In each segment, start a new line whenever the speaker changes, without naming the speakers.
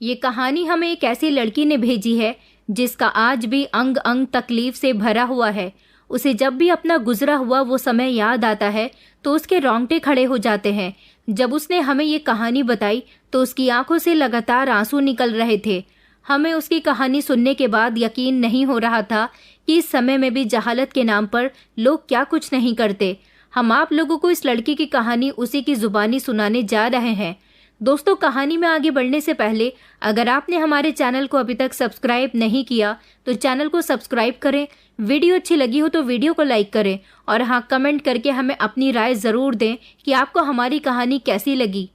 ये कहानी हमें एक ऐसी लड़की ने भेजी है जिसका आज भी अंग अंग तकलीफ से भरा हुआ है। उसे जब भी अपना गुजरा हुआ वो समय याद आता है तो उसके रोंगटे खड़े हो जाते हैं। जब उसने हमें ये कहानी बताई तो उसकी आंखों से लगातार आंसू निकल रहे थे। हमें उसकी कहानी सुनने के बाद यकीन नहीं हो रहा था कि इस समय में भी जहालत के नाम पर लोग क्या कुछ नहीं करते। हम आप लोगों को इस लड़की की कहानी उसी की जुबानी सुनाने जा रहे हैं। दोस्तों, कहानी में आगे बढ़ने से पहले अगर आपने हमारे चैनल को अभी तक सब्सक्राइब नहीं किया तो चैनल को सब्सक्राइब करें। वीडियो अच्छी लगी हो तो वीडियो को लाइक करें और हाँ, कमेंट करके हमें अपनी राय ज़रूर दें कि आपको हमारी कहानी कैसी लगी।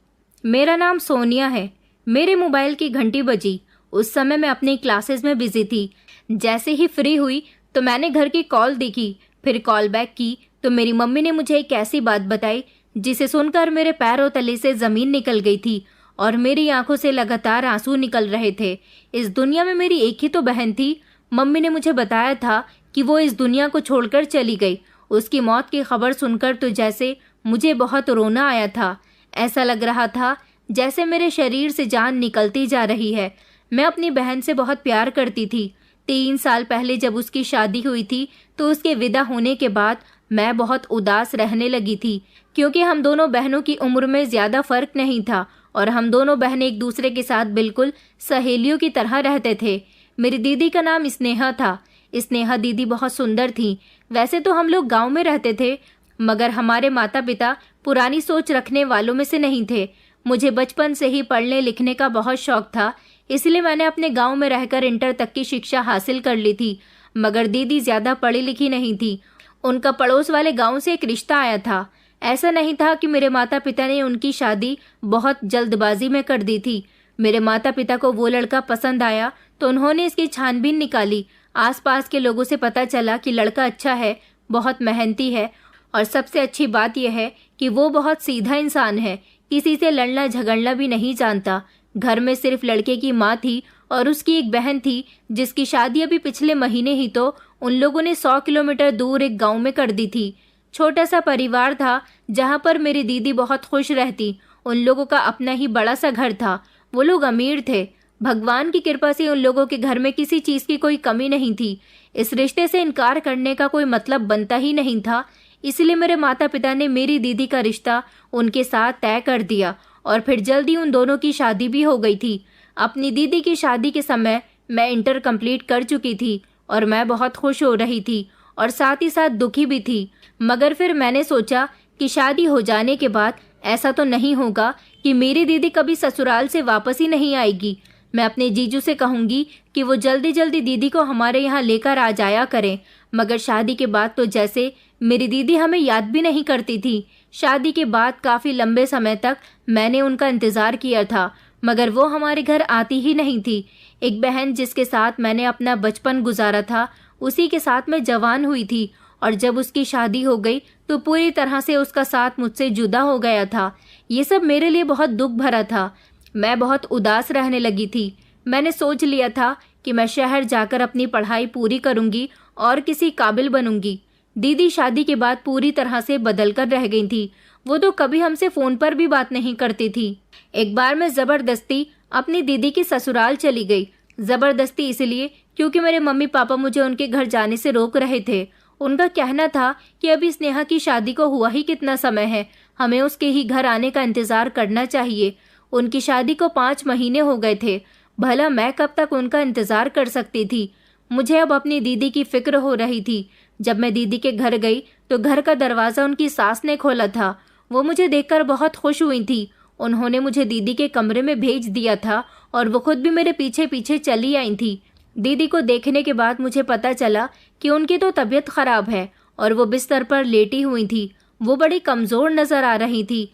मेरा नाम सोनिया है। मेरे मोबाइल की घंटी बजी। उस समय मैं अपनी क्लासेस में बिजी थी। जैसे ही फ्री हुई तो मैंने घर की कॉल देखी, फिर कॉल बैक की तो मेरी मम्मी ने मुझे एक ऐसी बात बताई जिसे सुनकर मेरे पैरों तले से ज़मीन निकल गई थी और मेरी आंखों से लगातार आंसू निकल रहे थे। इस दुनिया में मेरी एक ही तो बहन थी। मम्मी ने मुझे बताया था कि वो इस दुनिया को छोड़कर चली गई। उसकी मौत की खबर सुनकर तो जैसे मुझे बहुत रोना आया था। ऐसा लग रहा था जैसे मेरे शरीर से जान निकलती जा रही है। मैं अपनी बहन से बहुत प्यार करती थी। 3 साल पहले जब उसकी शादी हुई थी तो उसके विदा होने के बाद मैं बहुत उदास रहने लगी थी, क्योंकि हम दोनों बहनों की उम्र में ज़्यादा फर्क नहीं था और हम दोनों बहनें एक दूसरे के साथ बिल्कुल सहेलियों की तरह रहते थे। मेरी दीदी का नाम स्नेहा था। स्नेहा दीदी बहुत सुंदर थी। वैसे तो हम लोग गांव में रहते थे, मगर हमारे माता पिता पुरानी सोच रखने वालों में से नहीं थे। मुझे बचपन से ही पढ़ने लिखने का बहुत शौक था, इसलिए मैंने अपने गांव में रहकर इंटर तक की शिक्षा हासिल कर ली थी। मगर दीदी ज़्यादा पढ़ी लिखी नहीं थी। उनका पड़ोस वाले गांव से एक रिश्ता आया था। ऐसा नहीं था कि मेरे माता पिता ने उनकी शादी बहुत जल्दबाजी में कर दी थी। मेरे माता पिता को वो लड़का पसंद आया तो उन्होंने इसकी छानबीन निकाली। आसपास के लोगों से पता चला कि लड़का अच्छा है, बहुत मेहनती है और सबसे अच्छी बात यह है कि वो बहुत सीधा इंसान है, किसी से लड़ना झगड़ना भी नहीं जानता। घर में सिर्फ लड़के की माँ थी और उसकी एक बहन थी जिसकी शादी अभी पिछले महीने ही तो उन लोगों ने 100 किलोमीटर दूर एक गांव में कर दी थी। छोटा सा परिवार था जहां पर मेरी दीदी बहुत खुश रहती। उन लोगों का अपना ही बड़ा सा घर था। वो लोग अमीर थे। भगवान की कृपा से उन लोगों के घर में किसी चीज़ की कोई कमी नहीं थी। इस रिश्ते से इनकार करने का कोई मतलब बनता ही नहीं था। इसलिए मेरे माता पिता ने मेरी दीदी का रिश्ता उनके साथ तय कर दिया और फिर जल्दी उन दोनों की शादी भी हो गई थी। अपनी दीदी की शादी के समय मैं इंटर कंप्लीट कर चुकी थी और मैं बहुत खुश हो रही थी और साथ ही साथ दुखी भी थी। मगर फिर मैंने सोचा कि शादी हो जाने के बाद ऐसा तो नहीं होगा कि मेरी दीदी कभी ससुराल से वापस ही नहीं आएगी। मैं अपने जीजू से कहूँगी कि वो जल्दी जल्दी दीदी को हमारे यहाँ लेकर आ जाया करें। मगर शादी के बाद तो जैसे मेरी दीदी हमें याद भी नहीं करती थी। शादी के बाद काफ़ी लंबे समय तक मैंने उनका इंतज़ार किया था, मगर वो हमारे घर आती ही नहीं थी। एक बहन जिसके साथ मैंने अपना बचपन गुजारा था, उसी के साथ मैं जवान हुई थी और जब उसकी शादी हो गई तो पूरी तरह से उसका साथ मुझसे जुदा हो गया था। ये सब मेरे लिए बहुत दुख भरा था। मैं बहुत उदास रहने लगी थी। मैंने सोच लिया था कि मैं शहर जाकर अपनी पढ़ाई पूरी करूंगी और किसी काबिल बनूंगी। दीदी शादी के बाद पूरी तरह से बदल कर रह गई थी। वो तो कभी हमसे फ़ोन पर भी बात नहीं करती थी। एक बार मैं ज़बरदस्ती अपनी दीदी की ससुराल चली गई। ज़बरदस्ती इसलिए क्योंकि मेरे मम्मी पापा मुझे उनके घर जाने से रोक रहे थे। उनका कहना था कि अभी स्नेहा की शादी को हुआ ही कितना समय है, हमें उसके ही घर आने का इंतज़ार करना चाहिए। उनकी शादी को 5 महीने हो गए थे। भला मैं कब तक उनका इंतज़ार कर सकती थी। मुझे अब अपनी दीदी की फिक्र हो रही थी। जब मैं दीदी के घर गई तो घर का दरवाज़ा उनकी सास ने खोला था। वो मुझे देखकर बहुत खुश हुई थी। उन्होंने मुझे दीदी के कमरे में भेज दिया था और वो खुद भी मेरे पीछे पीछे चली आई थी। दीदी को देखने के बाद मुझे पता चला कि उनकी तो तबीयत खराब है और वो बिस्तर पर लेटी हुई थी। वो बड़ी कमज़ोर नज़र आ रही थी।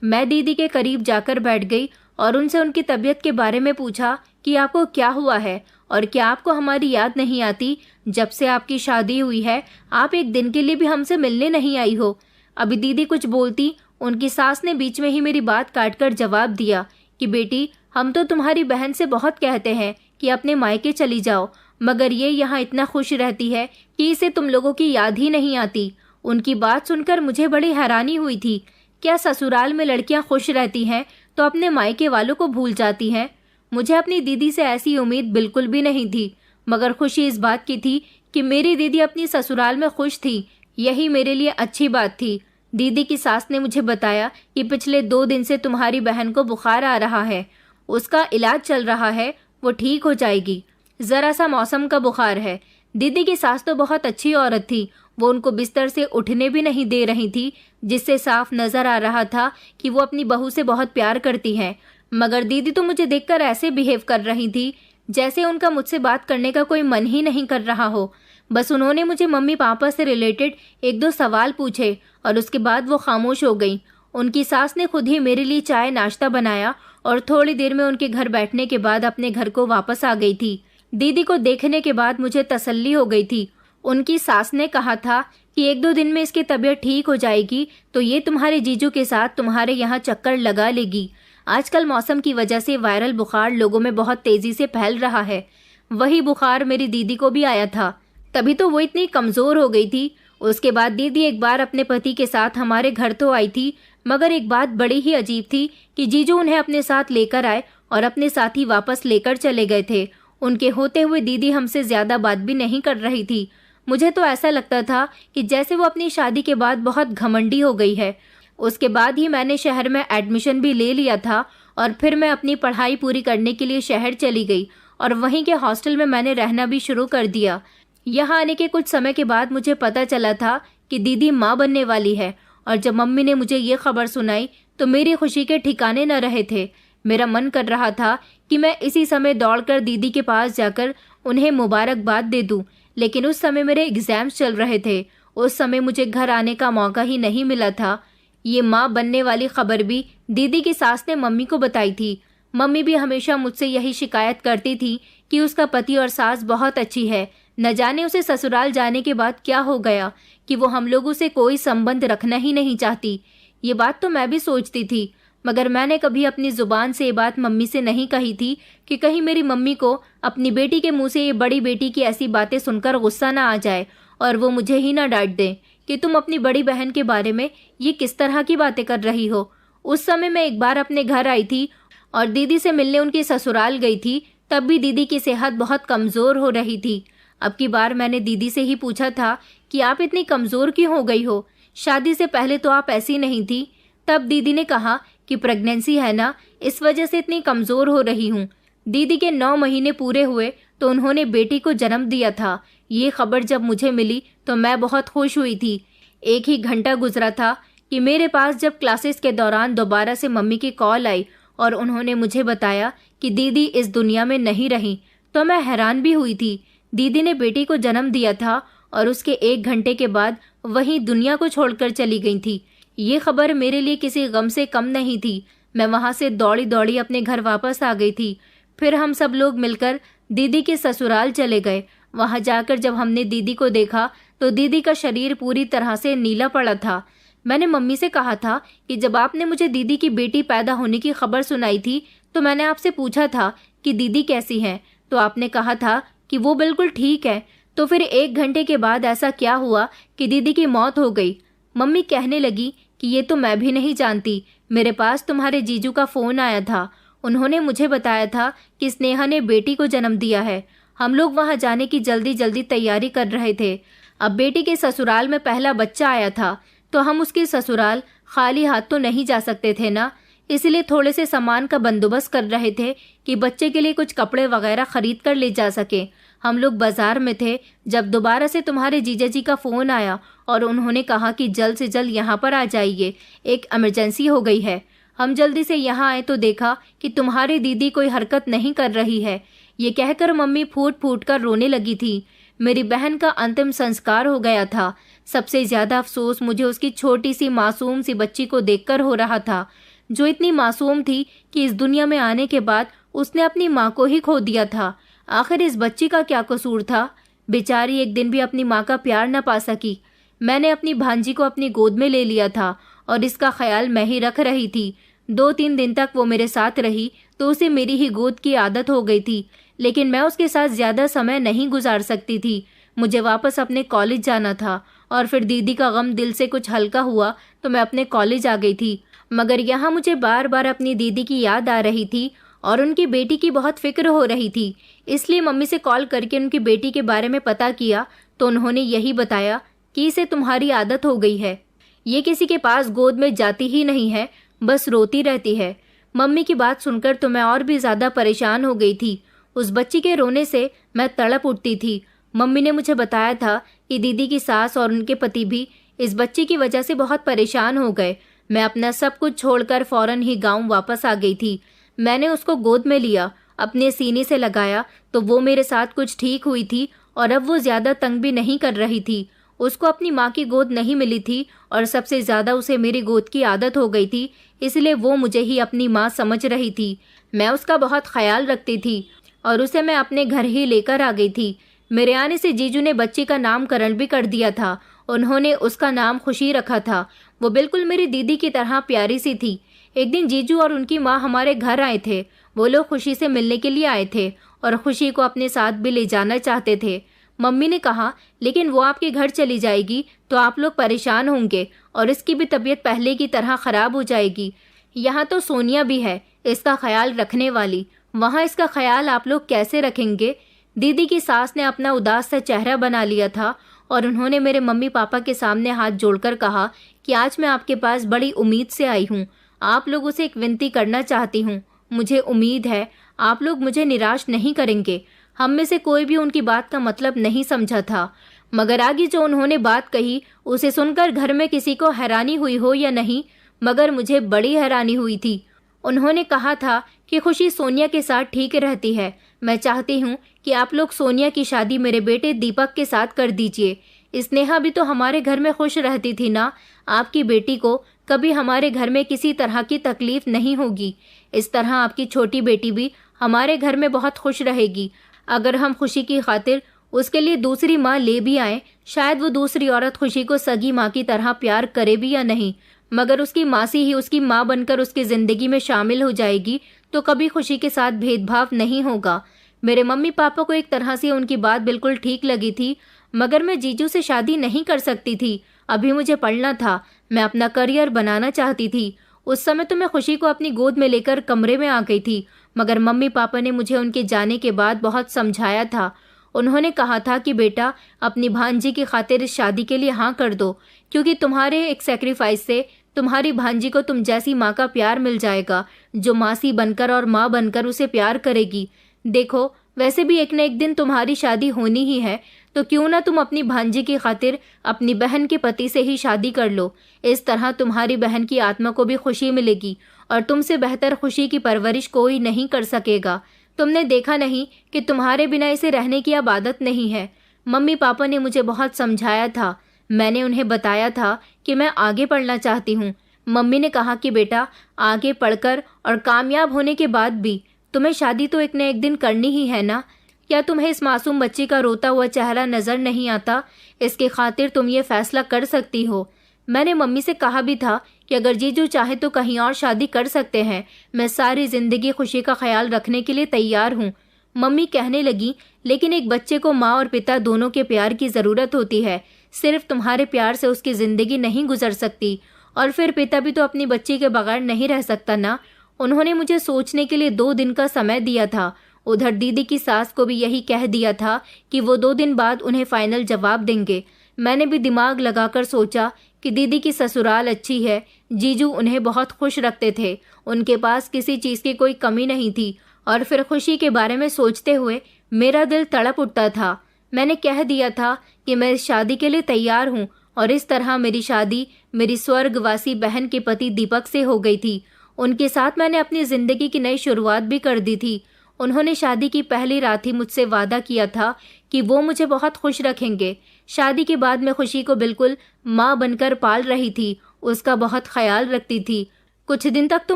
मैं दीदी के करीब जाकर बैठ गई और उनसे उनकी तबीयत के बारे में पूछा कि आपको क्या हुआ है और क्या आपको हमारी याद नहीं आती। जब से आपकी शादी हुई है आप एक दिन के लिए भी हमसे मिलने नहीं आई हो। अभी दीदी कुछ बोलती, उनकी सास ने बीच में ही मेरी बात काटकर जवाब दिया कि बेटी, हम तो तुम्हारी बहन से बहुत कहते हैं कि अपने मायके चली जाओ, मगर ये यहाँ इतना खुश रहती है कि इसे तुम लोगों की याद ही नहीं आती। उनकी बात सुनकर मुझे बड़ी हैरानी हुई थी। क्या ससुराल में लड़कियाँ खुश रहती हैं तो अपने मायके वालों को भूल जाती हैं? मुझे अपनी दीदी से ऐसी उम्मीद बिल्कुल भी नहीं थी, मगर खुशी इस बात की थी कि मेरी दीदी अपनी ससुराल में खुश थी। यही मेरे लिए अच्छी बात थी। दीदी की सास ने मुझे बताया कि पिछले 2 दिन से तुम्हारी बहन को बुखार आ रहा है, उसका इलाज चल रहा है, वो ठीक हो जाएगी। जरा सा मौसम का बुखार है। दीदी की सास तो बहुत अच्छी औरत थी, वो उनको बिस्तर से उठने भी नहीं दे रही थी, जिससे साफ नजर आ रहा था कि वो अपनी बहू से बहुत प्यार करती है। मगर दीदी तो मुझे देखकर ऐसे बिहेव कर रही थी जैसे उनका मुझसे बात करने का कोई मन ही नहीं कर रहा हो। बस उन्होंने मुझे मम्मी पापा से रिलेटेड 1-2 सवाल पूछे और उसके बाद वो खामोश हो गई। उनकी सास ने खुद ही मेरे लिए चाय नाश्ता बनाया और थोड़ी देर में उनके घर बैठने के बाद अपने घर को वापस आ गई थी। दीदी को देखने के बाद मुझे तसल्ली हो गई थी। उनकी सास ने कहा था कि 1-2 दिन में इसकी तबीयत ठीक हो जाएगी तो ये तुम्हारे जीजू के साथ तुम्हारे यहाँ चक्कर लगा लेगी। आजकल मौसम की वजह से वायरल बुखार लोगों में बहुत तेजी से फैल रहा है। वही बुखार मेरी दीदी को भी आया था, तभी तो वो इतनी कमजोर हो गई थी। उसके बाद दीदी एक बार अपने पति के साथ हमारे घर तो आई थी, मगर एक बात बड़ी ही अजीब थी कि जीजू उन्हें अपने साथ लेकर आए और अपने साथ ही वापस लेकर चले गए थे। उनके होते हुए दीदी हमसे ज्यादा बात भी नहीं कर रही थी। मुझे तो ऐसा लगता था कि जैसे वो अपनी शादी के बाद बहुत घमंडी हो गई है। उसके बाद ही मैंने शहर में एडमिशन भी ले लिया था और फिर मैं अपनी पढ़ाई पूरी करने के लिए शहर चली गई और वहीं के हॉस्टल में मैंने रहना भी शुरू कर दिया। यहाँ आने के कुछ समय के बाद मुझे पता चला था कि दीदी माँ बनने वाली है और जब मम्मी ने मुझे ये खबर सुनाई तो मेरी खुशी के ठिकाने न रहे थे। मेरा मन कर रहा था कि मैं इसी समय दौड़कर दीदी के पास जाकर उन्हें मुबारकबाद दे दूं, लेकिन उस समय मेरे एग्जाम्स चल रहे थे। उस समय मुझे घर आने का मौका ही नहीं मिला था। ये माँ बनने वाली खबर भी दीदी की सास ने मम्मी को बताई थी। मम्मी भी हमेशा मुझसे यही शिकायत करती थी कि उसका पति और सास बहुत अच्छी है, न जाने उसे ससुराल जाने के बाद क्या हो गया कि वो हम लोगों से कोई संबंध रखना ही नहीं चाहती। ये बात तो मैं भी सोचती थी, मगर मैंने कभी अपनी जुबान से ये बात मम्मी से नहीं कही थी कि कहीं मेरी मम्मी को अपनी बेटी के मुंह से ये बड़ी बेटी की ऐसी बातें सुनकर गुस्सा ना आ जाए और वो मुझे ही ना डांट दे कि तुम अपनी बड़ी बहन के बारे में ये किस तरह की बातें कर रही हो। उस समय मैं एक बार अपने घर आई थी और दीदी से मिलने उनकी ससुराल गई थी। तब भी दीदी की सेहत बहुत कमज़ोर हो रही थी। अब की बार मैंने दीदी से ही पूछा था कि आप इतनी कमज़ोर क्यों हो गई हो, शादी से पहले तो आप ऐसी नहीं थी। तब दीदी ने कहा कि प्रेगनेंसी है ना, इस वजह से इतनी कमज़ोर हो रही हूँ। दीदी के 9 महीने पूरे हुए तो उन्होंने बेटी को जन्म दिया था। ये खबर जब मुझे मिली तो मैं बहुत खुश हुई थी। 1 ही घंटा गुजरा था कि मेरे पास जब क्लासेस के दौरान दोबारा से मम्मी की कॉल आई और उन्होंने मुझे बताया कि दीदी इस दुनिया में नहीं रही, तो मैं हैरान भी हुई थी। दीदी ने बेटी को जन्म दिया था और उसके 1 घंटे के बाद वही दुनिया को छोड़कर चली गई थी। ये खबर मेरे लिए किसी गम से कम नहीं थी। मैं वहां से दौड़ी दौड़ी अपने घर वापस आ गई थी। फिर हम सब लोग मिलकर दीदी के ससुराल चले गए। वहां जाकर जब हमने दीदी को देखा तो दीदी का शरीर पूरी तरह से नीला पड़ा था। मैंने मम्मी से कहा था कि जब आपने मुझे दीदी की बेटी पैदा होने की खबर सुनाई थी तो मैंने आपसे पूछा था कि दीदी कैसी है, तो आपने कहा था कि वो बिल्कुल ठीक है। तो फिर 1 घंटे के बाद ऐसा क्या हुआ कि दीदी की मौत हो गई? मम्मी कहने लगी कि ये तो मैं भी नहीं जानती। मेरे पास तुम्हारे जीजू का फ़ोन आया था। उन्होंने मुझे बताया था कि स्नेहा ने बेटी को जन्म दिया है। हम लोग वहां जाने की जल्दी जल्दी तैयारी कर रहे थे। अब बेटी के ससुराल में पहला बच्चा आया था तो हम उसके ससुराल खाली हाथ तो नहीं जा सकते थे ना, इसलिए थोड़े से सामान का बंदोबस्त कर रहे थे कि बच्चे के लिए कुछ कपड़े वगैरह खरीद कर ले जा सके। हम लोग बाजार में थे जब दोबारा से तुम्हारे जीजा जी का फ़ोन आया और उन्होंने कहा कि जल्द से जल्द यहाँ पर आ जाइए, एक इमरजेंसी हो गई है। हम जल्दी से यहाँ आए तो देखा कि तुम्हारी दीदी कोई हरकत नहीं कर रही है। ये कहकर मम्मी फूट फूट कर रोने लगी थी। मेरी बहन का अंतिम संस्कार हो गया था। सबसे ज्यादा अफसोस मुझे उसकी छोटी सी मासूम सी बच्ची को देखकर हो रहा था, जो इतनी मासूम थी कि इस दुनिया में आने के बाद उसने अपनी माँ को ही खो दिया था। आखिर इस बच्ची का क्या कसूर था? बेचारी एक दिन भी अपनी माँ का प्यार न पा सकी। मैंने अपनी भांजी को अपनी गोद में ले लिया था और इसका ख्याल मैं ही रख रही थी। 2-3 दिन तक वो मेरे साथ रही तो उसे मेरी ही गोद की आदत हो गई थी, लेकिन मैं उसके साथ ज्यादा समय नहीं गुजार सकती थी। मुझे वापस अपने कॉलेज जाना था और फिर दीदी का गम दिल से कुछ हल्का हुआ तो मैं अपने कॉलेज आ गई थी। मगर यहाँ मुझे बार बार अपनी दीदी की याद आ रही थी और उनकी बेटी की बहुत फिक्र हो रही थी। इसलिए मम्मी से कॉल करके उनकी बेटी के बारे में पता किया तो उन्होंने यही बताया कि इसे तुम्हारी आदत हो गई है, ये किसी के पास गोद में जाती ही नहीं है, बस रोती रहती है। मम्मी की बात सुनकर तो मैं और भी ज़्यादा परेशान हो गई थी। उस बच्ची के रोने से मैं तड़प उठती थी। मम्मी ने मुझे बताया था कि दीदी की सास और उनके पति भी इस बच्ची की वजह से बहुत परेशान हो गए। मैं अपना सब कुछ छोड़कर फौरन ही गांव वापस आ गई थी। मैंने उसको गोद में लिया, अपने सीने से लगाया तो वो मेरे साथ कुछ ठीक हुई थी और अब वो ज़्यादा तंग भी नहीं कर रही थी। उसको अपनी माँ की गोद नहीं मिली थी और सबसे ज़्यादा उसे मेरी गोद की आदत हो गई थी, इसलिए वो मुझे ही अपनी माँ समझ रही थी। मैं उसका बहुत ख्याल रखती थी और उसे मैं अपने घर ही लेकर आ गई थी। मेरे आने से जीजू ने बच्ची का नामकरण भी कर दिया था। उन्होंने उसका नाम खुशी रखा था। वो बिल्कुल मेरी दीदी की तरह प्यारी सी थी। एक दिन जीजू और उनकी माँ हमारे घर आए थे। वो लोग खुशी से मिलने के लिए आए थे और खुशी को अपने साथ भी ले जाना चाहते थे। मम्मी ने कहा, लेकिन वो आपके घर चली जाएगी तो आप लोग परेशान होंगे और इसकी भी तबीयत पहले की तरह खराब हो जाएगी। यहाँ तो सोनिया भी है इसका ख्याल रखने वाली, वहाँ इसका ख्याल आप लोग कैसे रखेंगे? दीदी की सास ने अपना उदास सा चेहरा बना लिया था और उन्होंने मेरे मम्मी पापा के सामने हाथ जोड़कर कहा कि आज मैं आपके पास बड़ी उम्मीद से आई हूँ। आप लोगों से एक विनती करना चाहती हूँ। मुझे उम्मीद है आप लोग मुझे निराश नहीं करेंगे। हम में से कोई भी उनकी बात का मतलब नहीं समझा था, मगर आगे जो उन्होंने बात कही उसे सुनकर घर में किसी को हैरानी हुई हो या नहीं, मगर मुझे बड़ी हैरानी हुई थी। उन्होंने कहा था कि खुशी सोनिया के साथ ठीक रहती है। मैं चाहती हूँ कि आप लोग सोनिया की शादी मेरे बेटे दीपक के साथ कर दीजिए। स्नेहा भी तो हमारे घर में खुश रहती थी ना। आपकी बेटी को कभी हमारे घर में किसी तरह की तकलीफ नहीं होगी। इस तरह आपकी छोटी बेटी भी हमारे घर में बहुत खुश रहेगी। अगर हम खुशी की खातिर उसके लिए दूसरी माँ ले भी आए, शायद वो दूसरी औरत खुशी को सगी माँ की तरह प्यार करे भी या नहीं, मगर उसकी मासी ही उसकी माँ बनकर उसकी ज़िंदगी में शामिल हो जाएगी तो कभी खुशी के साथ भेदभाव नहीं होगा। मेरे मम्मी पापा को एक तरह से उनकी बात बिल्कुल ठीक लगी थी, मगर मैं जीजू से शादी नहीं कर सकती थी। अभी मुझे पढ़ना था, मैं अपना करियर बनाना चाहती थी। उस समय तो मैं खुशी को अपनी गोद में लेकर कमरे में आ गई थी, मगर मम्मी पापा ने मुझे उनके जाने के बाद बहुत समझाया था। उन्होंने कहा था कि बेटा, अपनी भांजी की खातिर इस शादी के लिए हाँ कर दो, क्योंकि तुम्हारे एक सेक्रीफाइस से तुम्हारी भांजी को तुम जैसी माँ का प्यार मिल जाएगा, जो मासी बनकर और माँ बनकर उसे प्यार करेगी। देखो, वैसे भी एक न एक दिन तुम्हारी शादी होनी ही है, तो क्यों ना तुम अपनी भांजी की खातिर अपनी बहन के पति से ही शादी कर लो। इस तरह तुम्हारी बहन की आत्मा को भी खुशी मिलेगी और तुमसे बेहतर खुशी की परवरिश कोई नहीं कर सकेगा। तुमने देखा नहीं कि तुम्हारे बिना इसे रहने की अब आदत नहीं है। मम्मी पापा ने मुझे बहुत समझाया था। मैंने उन्हें बताया था कि मैं आगे पढ़ना चाहती हूँ। मम्मी ने कहा कि बेटा, आगे पढ़कर और कामयाब होने के बाद भी तुम्हें शादी तो एक न एक दिन करनी ही है ना। क्या तुम्हें इस मासूम बच्ची का रोता हुआ चेहरा नजर नहीं आता? इसके खातिर तुम ये फैसला कर सकती हो। मैंने मम्मी से कहा भी था कि अगर जीजू चाहे तो कहीं और शादी कर सकते हैं। मैं सारी जिंदगी खुशी का ख्याल रखने के लिए तैयार हूँ। मम्मी कहने लगी, लेकिन एक बच्चे को माँ और पिता दोनों के प्यार की ज़रूरत होती है। सिर्फ तुम्हारे प्यार से उसकी ज़िंदगी नहीं गुजर सकती, और फिर पिता भी तो अपनी बच्ची के बगैर नहीं रह सकता ना। उन्होंने मुझे सोचने के लिए 2 दिन का समय दिया था। उधर दीदी की सास को भी यही कह दिया था कि वो 2 दिन बाद उन्हें फाइनल जवाब देंगे। मैंने भी दिमाग लगाकर सोचा कि दीदी की ससुराल अच्छी है, जीजू उन्हें बहुत खुश रखते थे, उनके पास किसी चीज़ की कोई कमी नहीं थी। और फिर खुशी के बारे में सोचते हुए मेरा दिल तड़प उठता था। मैंने कह दिया था कि मैं इस शादी के लिए तैयार हूँ, और इस तरह मेरी शादी मेरी स्वर्गवासी बहन के पति दीपक से हो गई थी। उनके साथ मैंने अपनी ज़िंदगी की नई शुरुआत भी कर दी थी। उन्होंने शादी की पहली रात ही मुझसे वादा किया था कि वो मुझे बहुत खुश रखेंगे। शादी के बाद मैं खुशी को बिल्कुल माँ बनकर पाल रही थी, उसका बहुत ख्याल रखती थी। कुछ दिन तक तो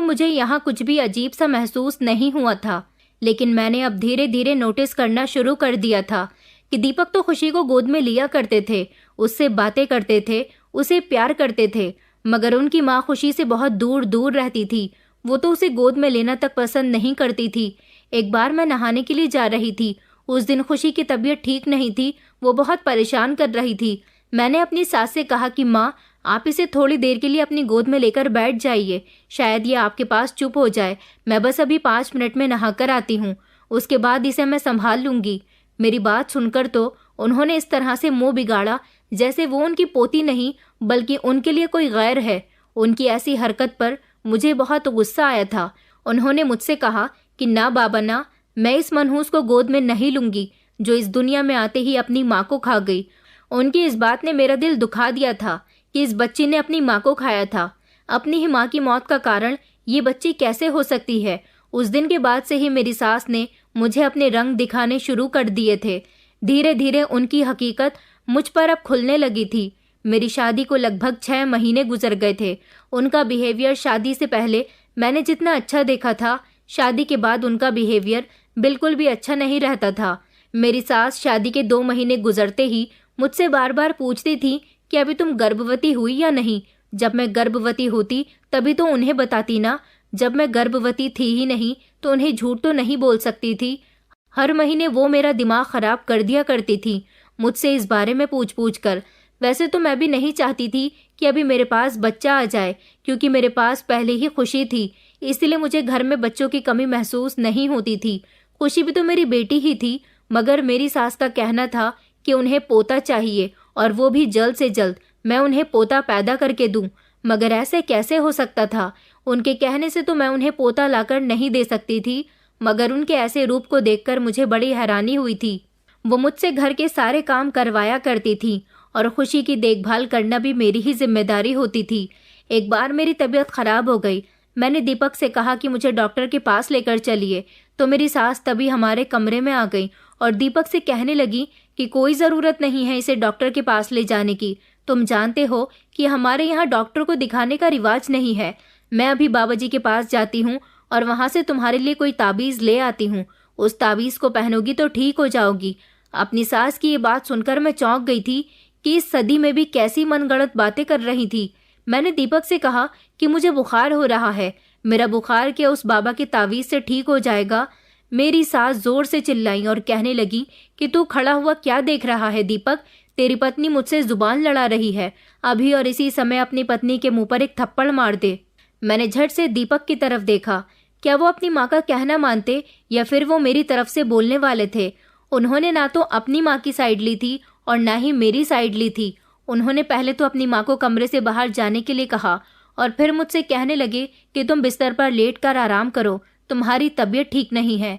मुझे यहाँ कुछ भी अजीब सा महसूस नहीं हुआ था, लेकिन मैंने अब धीरे धीरे नोटिस करना शुरू कर दिया था कि दीपक तो खुशी को गोद में लिया करते थे, उससे बातें करते थे, उसे प्यार करते थे, मगर उनकी माँ खुशी से बहुत दूर दूर रहती थी। वो तो उसे गोद में लेना तक पसंद नहीं करती थी। एक बार मैं नहाने के लिए जा रही थी। उस दिन खुशी की तबीयत ठीक नहीं थी, वो बहुत परेशान कर रही थी। मैंने अपनी सास से कहा कि माँ, आप इसे थोड़ी देर के लिए अपनी गोद में लेकर बैठ जाइए, शायद ये आपके पास चुप हो जाए। मैं बस अभी 5 मिनट में नहाकर आती हूँ, उसके बाद इसे मैं संभाल लूंगी। मेरी बात सुनकर तो उन्होंने इस तरह से मुंह बिगाड़ा जैसे वो उनकी पोती नहीं बल्कि उनके लिए कोई गैर है। उनकी ऐसी हरकत पर मुझे बहुत गुस्सा आया था। उन्होंने मुझसे कहा कि ना बाबा ना, मैं इस मनहूस को गोद में नहीं लूंगी जो इस दुनिया में आते ही अपनी माँ को खा गई। उनकी इस बात ने मेरा दिल दुखा दिया था कि इस बच्ची ने अपनी माँ को खाया था। अपनी ही माँ की मौत का कारण ये बच्ची कैसे हो सकती है। उस दिन के बाद से ही मेरी सास ने मुझे अपने रंग दिखाने शुरू कर दिए थे। धीरे धीरे उनकी हकीकत मुझ पर अब खुलने लगी थी। मेरी शादी को लगभग 6 महीने गुजर गए थे। उनका बिहेवियर शादी से पहले मैंने जितना अच्छा देखा था, शादी के बाद उनका बिहेवियर बिल्कुल भी अच्छा नहीं रहता था। मेरी सास शादी के 2 महीने गुजरते ही मुझसे बार बार पूछती थी कि अभी तुम गर्भवती हुई या नहीं। जब मैं गर्भवती होती तभी तो उन्हें बताती ना। जब मैं गर्भवती थी ही नहीं तो उन्हें झूठ तो नहीं बोल सकती थी। हर महीने वो मेरा दिमाग खराब कर दिया करती थी मुझसे इस बारे में पूछ पूछ कर। वैसे तो मैं भी नहीं चाहती थी कि अभी मेरे पास बच्चा आ जाए, क्योंकि मेरे पास पहले ही खुशी थी, इसलिए मुझे घर में बच्चों की कमी महसूस नहीं होती थी। खुशी भी तो मेरी बेटी ही थी, मगर मेरी सास का कहना था कि उन्हें पोता चाहिए और वो भी जल्द से जल्द मैं उन्हें पोता पैदा करके दूं। मगर ऐसे कैसे हो सकता था? उनके कहने से तो मैं उन्हें पोता लाकर नहीं दे सकती थी, मगर उनके ऐसे रूप को देखकर मुझे बड़ी हैरानी हुई थी। वो मुझसे घर के सारे काम करवाया करती थी और खुशी की देखभाल करना भी मेरी ही जिम्मेदारी होती थी। एक बार मेरी तबीयत खराब हो गई। मैंने दीपक से कहा कि मुझे डॉक्टर के पास लेकर चलिए, तो मेरी सास तभी हमारे कमरे में आ गई और दीपक से कहने लगी कि कोई ज़रूरत नहीं है इसे डॉक्टर के पास ले जाने की। तुम जानते हो कि हमारे यहाँ डॉक्टर को दिखाने का रिवाज नहीं है। मैं अभी बाबा जी के पास जाती हूँ और वहाँ से तुम्हारे लिए कोई ताबीज़ ले आती हूँ। उस ताबीज़ को पहनोगी तो ठीक हो जाओगी। अपनी सास की ये बात सुनकर मैं चौंक गई थी कि इस सदी में भी कैसी मनगढ़ंत बातें कर रही थी। मैंने दीपक से कहा कि मुझे बुखार हो रहा है, मेरा बुखार क्या उस बाबा के तावीज़ से ठीक हो जाएगा? मेरी सास जोर से चिल्लाई और कहने लगी कि तू खड़ा हुआ क्या देख रहा है दीपक? तेरी पत्नी मुझसे जुबान लड़ा रही है। अभी और इसी समय अपनी पत्नी के मुंह पर एक थप्पड़ मार दे। मैंने झट से दीपक की तरफ देखा। क्या वो अपनी माँ का कहना मानते या फिर वो मेरी तरफ से बोलने वाले थे? उन्होंने ना तो अपनी माँ की साइड ली थी और ना ही मेरी साइड ली थी। उन्होंने पहले तो अपनी माँ को कमरे से बाहर जाने के लिए कहा और फिर मुझसे कहने लगे कि तुम बिस्तर पर लेट कर आराम करो, तुम्हारी तबीयत ठीक नहीं है।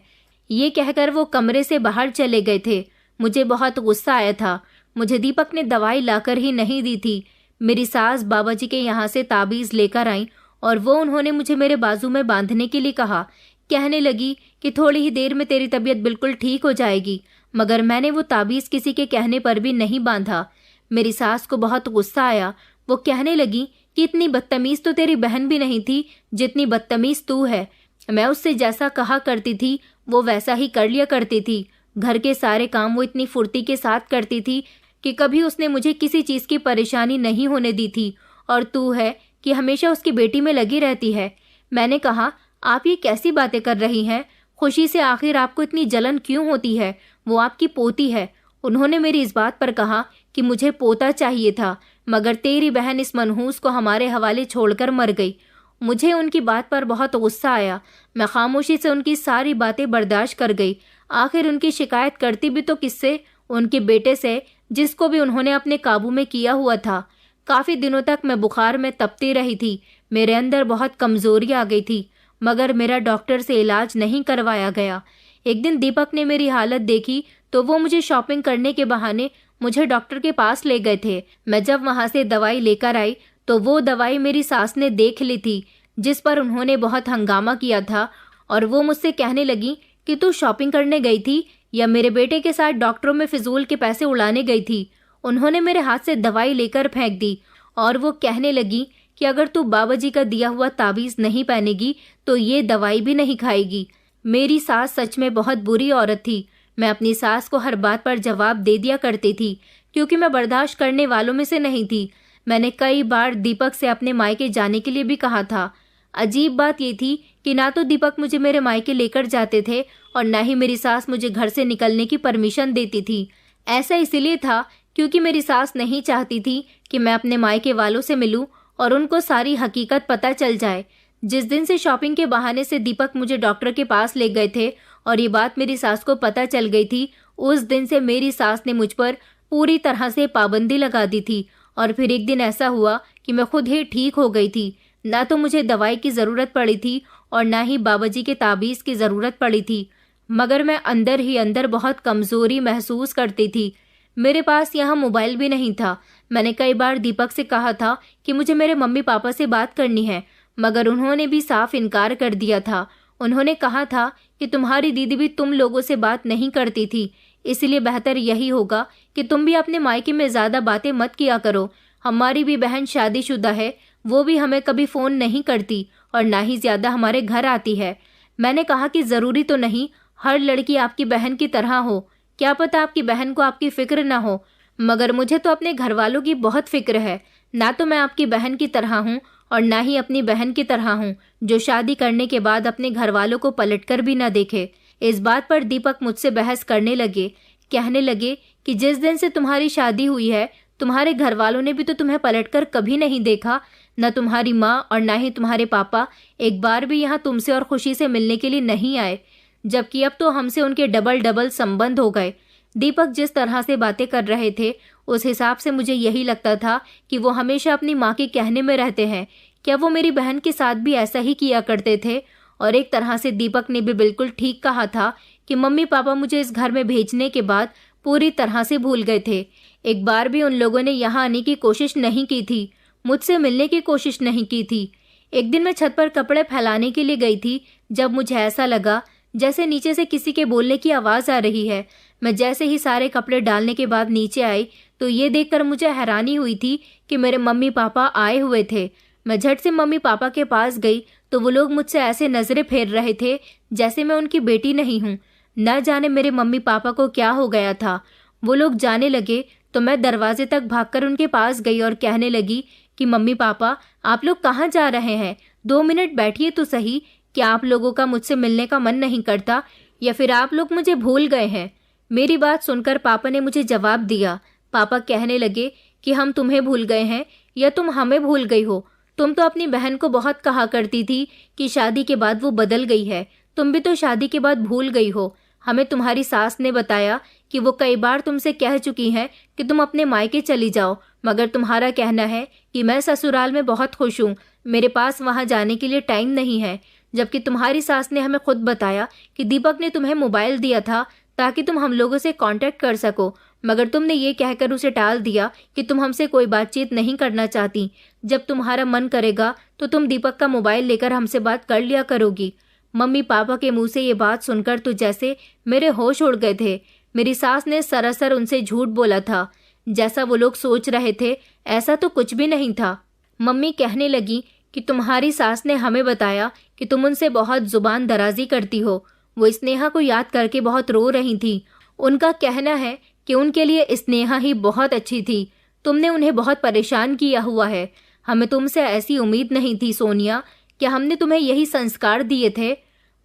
ये कहकर वो कमरे से बाहर चले गए थे। मुझे बहुत गुस्सा आया था। मुझे दीपक ने दवाई लाकर ही नहीं दी थी। मेरी सास बाबा जी के यहाँ से ताबीज़ लेकर आई और वो उन्होंने मुझे मेरे बाजू में बांधने के लिए कहा। कहने लगी कि थोड़ी ही देर में तेरी तबीयत बिल्कुल ठीक हो जाएगी। मगर मैंने वो ताबीज़ किसी के कहने पर भी नहीं बांधा। मेरी सास को बहुत गुस्सा आया। वो कहने लगी कि इतनी बदतमीज़ तो तेरी बहन भी नहीं थी जितनी बदतमीज़ तू है। मैं उससे जैसा कहा करती थी वो वैसा ही कर लिया करती थी। घर के सारे काम वो इतनी फुर्ती के साथ करती थी कि कभी उसने मुझे किसी चीज़ की परेशानी नहीं होने दी थी। और तू है कि हमेशा उसकी बेटी में लगी रहती है। मैंने कहा, आप ये कैसी बातें कर रही हैं? खुशी से आखिर आपको इतनी जलन क्यों होती है? वो आपकी पोती है। उन्होंने मेरी इस बात पर कहा कि मुझे पोता चाहिए था, मगर तेरी बहन इस मनहूस को हमारे हवाले छोड़कर मर गई। मुझे उनकी बात पर बहुत गुस्सा आया। मैं खामोशी से उनकी सारी बातें बर्दाश्त कर गई। आखिर उनकी शिकायत करती भी तो किससे? उनके बेटे से, जिसको भी उन्होंने अपने काबू में किया हुआ था। काफ़ी दिनों तक मैं बुखार में तपती रही थी। मेरे अंदर बहुत कमज़ोरी आ गई थी, मगर मेरा डॉक्टर से इलाज नहीं करवाया गया। एक दिन दीपक ने मेरी हालत देखी तो वो मुझे शॉपिंग करने के बहाने मुझे डॉक्टर के पास ले गए थे। मैं जब वहाँ से दवाई लेकर आई तो वो दवाई मेरी सास ने देख ली थी, जिस पर उन्होंने बहुत हंगामा किया था और वो मुझसे कहने लगी कि तू शॉपिंग करने गई थी या मेरे बेटे के साथ डॉक्टरों में फिजूल के पैसे उड़ाने गई थी। उन्होंने मेरे हाथ से दवाई लेकर फेंक दी और वो कहने लगी कि अगर तू बाबा जी का दिया हुआ ताबीज़ नहीं पहनेगी तो ये दवाई भी नहीं खाएगी। मेरी सास सच में बहुत बुरी औरत थी। मैं अपनी सास को हर बात पर जवाब दे दिया करती थी, क्योंकि मैं बर्दाश्त करने वालों में से नहीं थी। मैंने कई बार दीपक से अपने मायके जाने के लिए भी कहा था। अजीब बात ये थी कि ना तो दीपक मुझे मेरे मायके लेकर जाते थे और ना ही मेरी सास मुझे घर से निकलने की परमिशन देती थी। ऐसा इसलिए था क्योंकि मेरी सास नहीं चाहती थी कि मैं अपने मायके वालों से मिलूं और उनको सारी हकीकत पता चल जाए। जिस दिन से शॉपिंग के बहाने से दीपक मुझे डॉक्टर के पास ले गए थे और ये बात मेरी सास को पता चल गई थी, उस दिन से मेरी सास ने मुझ पर पूरी तरह से पाबंदी लगा दी थी। और फिर एक दिन ऐसा हुआ कि मैं खुद ही ठीक हो गई थी। ना तो मुझे दवाई की ज़रूरत पड़ी थी और ना ही बाबा जी के ताबीज़ की ज़रूरत पड़ी थी, मगर मैं अंदर ही अंदर बहुत कमज़ोरी महसूस करती थी। मेरे पास यहाँ मोबाइल भी नहीं था। मैंने कई बार दीपक से कहा था कि मुझे मेरे मम्मी पापा से बात करनी है, मगर उन्होंने भी साफ इनकार कर दिया था। उन्होंने कहा था कि तुम्हारी दीदी भी तुम लोगों से बात नहीं करती थी, इसलिए बेहतर यही होगा कि तुम भी अपने मायके में ज़्यादा बातें मत किया करो। हमारी भी बहन शादीशुदा है, वो भी हमें कभी फ़ोन नहीं करती और ना ही ज़्यादा हमारे घर आती है। मैंने कहा कि ज़रूरी तो नहीं हर लड़की आपकी बहन की तरह हो, क्या पता आपकी बहन को आपकी फ़िक्र ना हो, मगर मुझे तो अपने घर वालों की बहुत फ़िक्र है। ना तो मैं आपकी बहन की तरह हूँ और ना ही अपनी बहन की तरह हूँ जो शादी करने के बाद अपने घर वालों को पलटकर भी ना देखे। इस बात पर दीपक मुझसे बहस करने लगे, कहने लगे कि जिस दिन से तुम्हारी शादी हुई है तुम्हारे घर वालों ने भी तो तुम्हें पलटकर कभी नहीं देखा। न तुम्हारी माँ और ना ही तुम्हारे पापा एक बार भी यहाँ तुमसे और खुशी से मिलने के लिए नहीं आए, जबकि अब तो हमसे उनके डबल डबल संबंध हो गए। दीपक जिस तरह से बातें कर रहे थे उस हिसाब से मुझे यही लगता था कि वो हमेशा अपनी माँ के कहने में रहते हैं। क्या वो मेरी बहन के साथ भी ऐसा ही किया करते थे? और एक तरह से दीपक ने भी बिल्कुल ठीक कहा था कि मम्मी पापा मुझे इस घर में भेजने के बाद पूरी तरह से भूल गए थे। एक बार भी उन लोगों ने यहाँ आने की कोशिश नहीं की थी, मुझसे मिलने की कोशिश नहीं की थी। एक दिन मैं छत पर कपड़े फैलाने के लिए गई थी, जब मुझे ऐसा लगा जैसे नीचे से किसी के बोलने की आवाज़ आ रही है। मैं जैसे ही सारे कपड़े डालने के बाद नीचे आई तो ये देखकर मुझे हैरानी हुई थी कि मेरे मम्मी पापा आए हुए थे। मैं झट से मम्मी पापा के पास गई तो वो लोग मुझसे ऐसे नज़रें फेर रहे थे जैसे मैं उनकी बेटी नहीं हूँ। न जाने मेरे मम्मी पापा को क्या हो गया था। वो लोग जाने लगे तो मैं दरवाजे तक भागकर उनके पास गई और कहने लगी कि मम्मी पापा आप लोग कहाँ जा रहे हैं? 2 मिनट बैठिए तो सही। क्या आप लोगों का मुझसे मिलने का मन नहीं करता या फिर आप लोग मुझे भूल गए हैं? मेरी बात सुनकर पापा ने मुझे जवाब दिया। पापा कहने लगे कि हम तुम्हें भूल गए हैं या तुम हमें भूल गई हो। तुम तो अपनी बहन को बहुत कहा करती थी कि शादी के बाद वो बदल गई है। तुम भी तो शादी के बाद भूल गई हो। हमें तुम्हारी सास ने बताया कि वो कई बार तुमसे कह चुकी हैं कि तुम अपने मायके चली जाओ, मगर तुम्हारा कहना है कि मैं ससुराल में बहुत खुश हूँ, मेरे पास वहाँ जाने के लिए टाइम नहीं है। जबकि तुम्हारी सास ने हमें खुद बताया कि दीपक ने तुम्हें मोबाइल दिया था ताकि तुम हम लोगों से कांटेक्ट कर सको, मगर तुमने ये कहकर उसे टाल दिया कि तुम हमसे कोई बातचीत नहीं करना चाहती। जब तुम्हारा मन करेगा तो तुम दीपक का मोबाइल लेकर हमसे बात कर लिया करोगी। मम्मी पापा के मुंह से ये बात सुनकर तो जैसे मेरे होश उड़ गए थे। मेरी सास ने सरासर उनसे झूठ बोला था। जैसा वो लोग सोच रहे थे ऐसा तो कुछ भी नहीं था। मम्मी कहने लगी कि तुम्हारी सास ने हमें बताया कि तुम उनसे बहुत जुबान दराजी करती हो। वो स्नेहा को याद करके बहुत रो रही थी। उनका कहना है कि उनके लिए स्नेहा ही बहुत अच्छी थी। तुमने उन्हें बहुत परेशान किया हुआ है। हमें तुमसे ऐसी उम्मीद नहीं थी सोनिया। क्या हमने तुम्हें यही संस्कार दिए थे?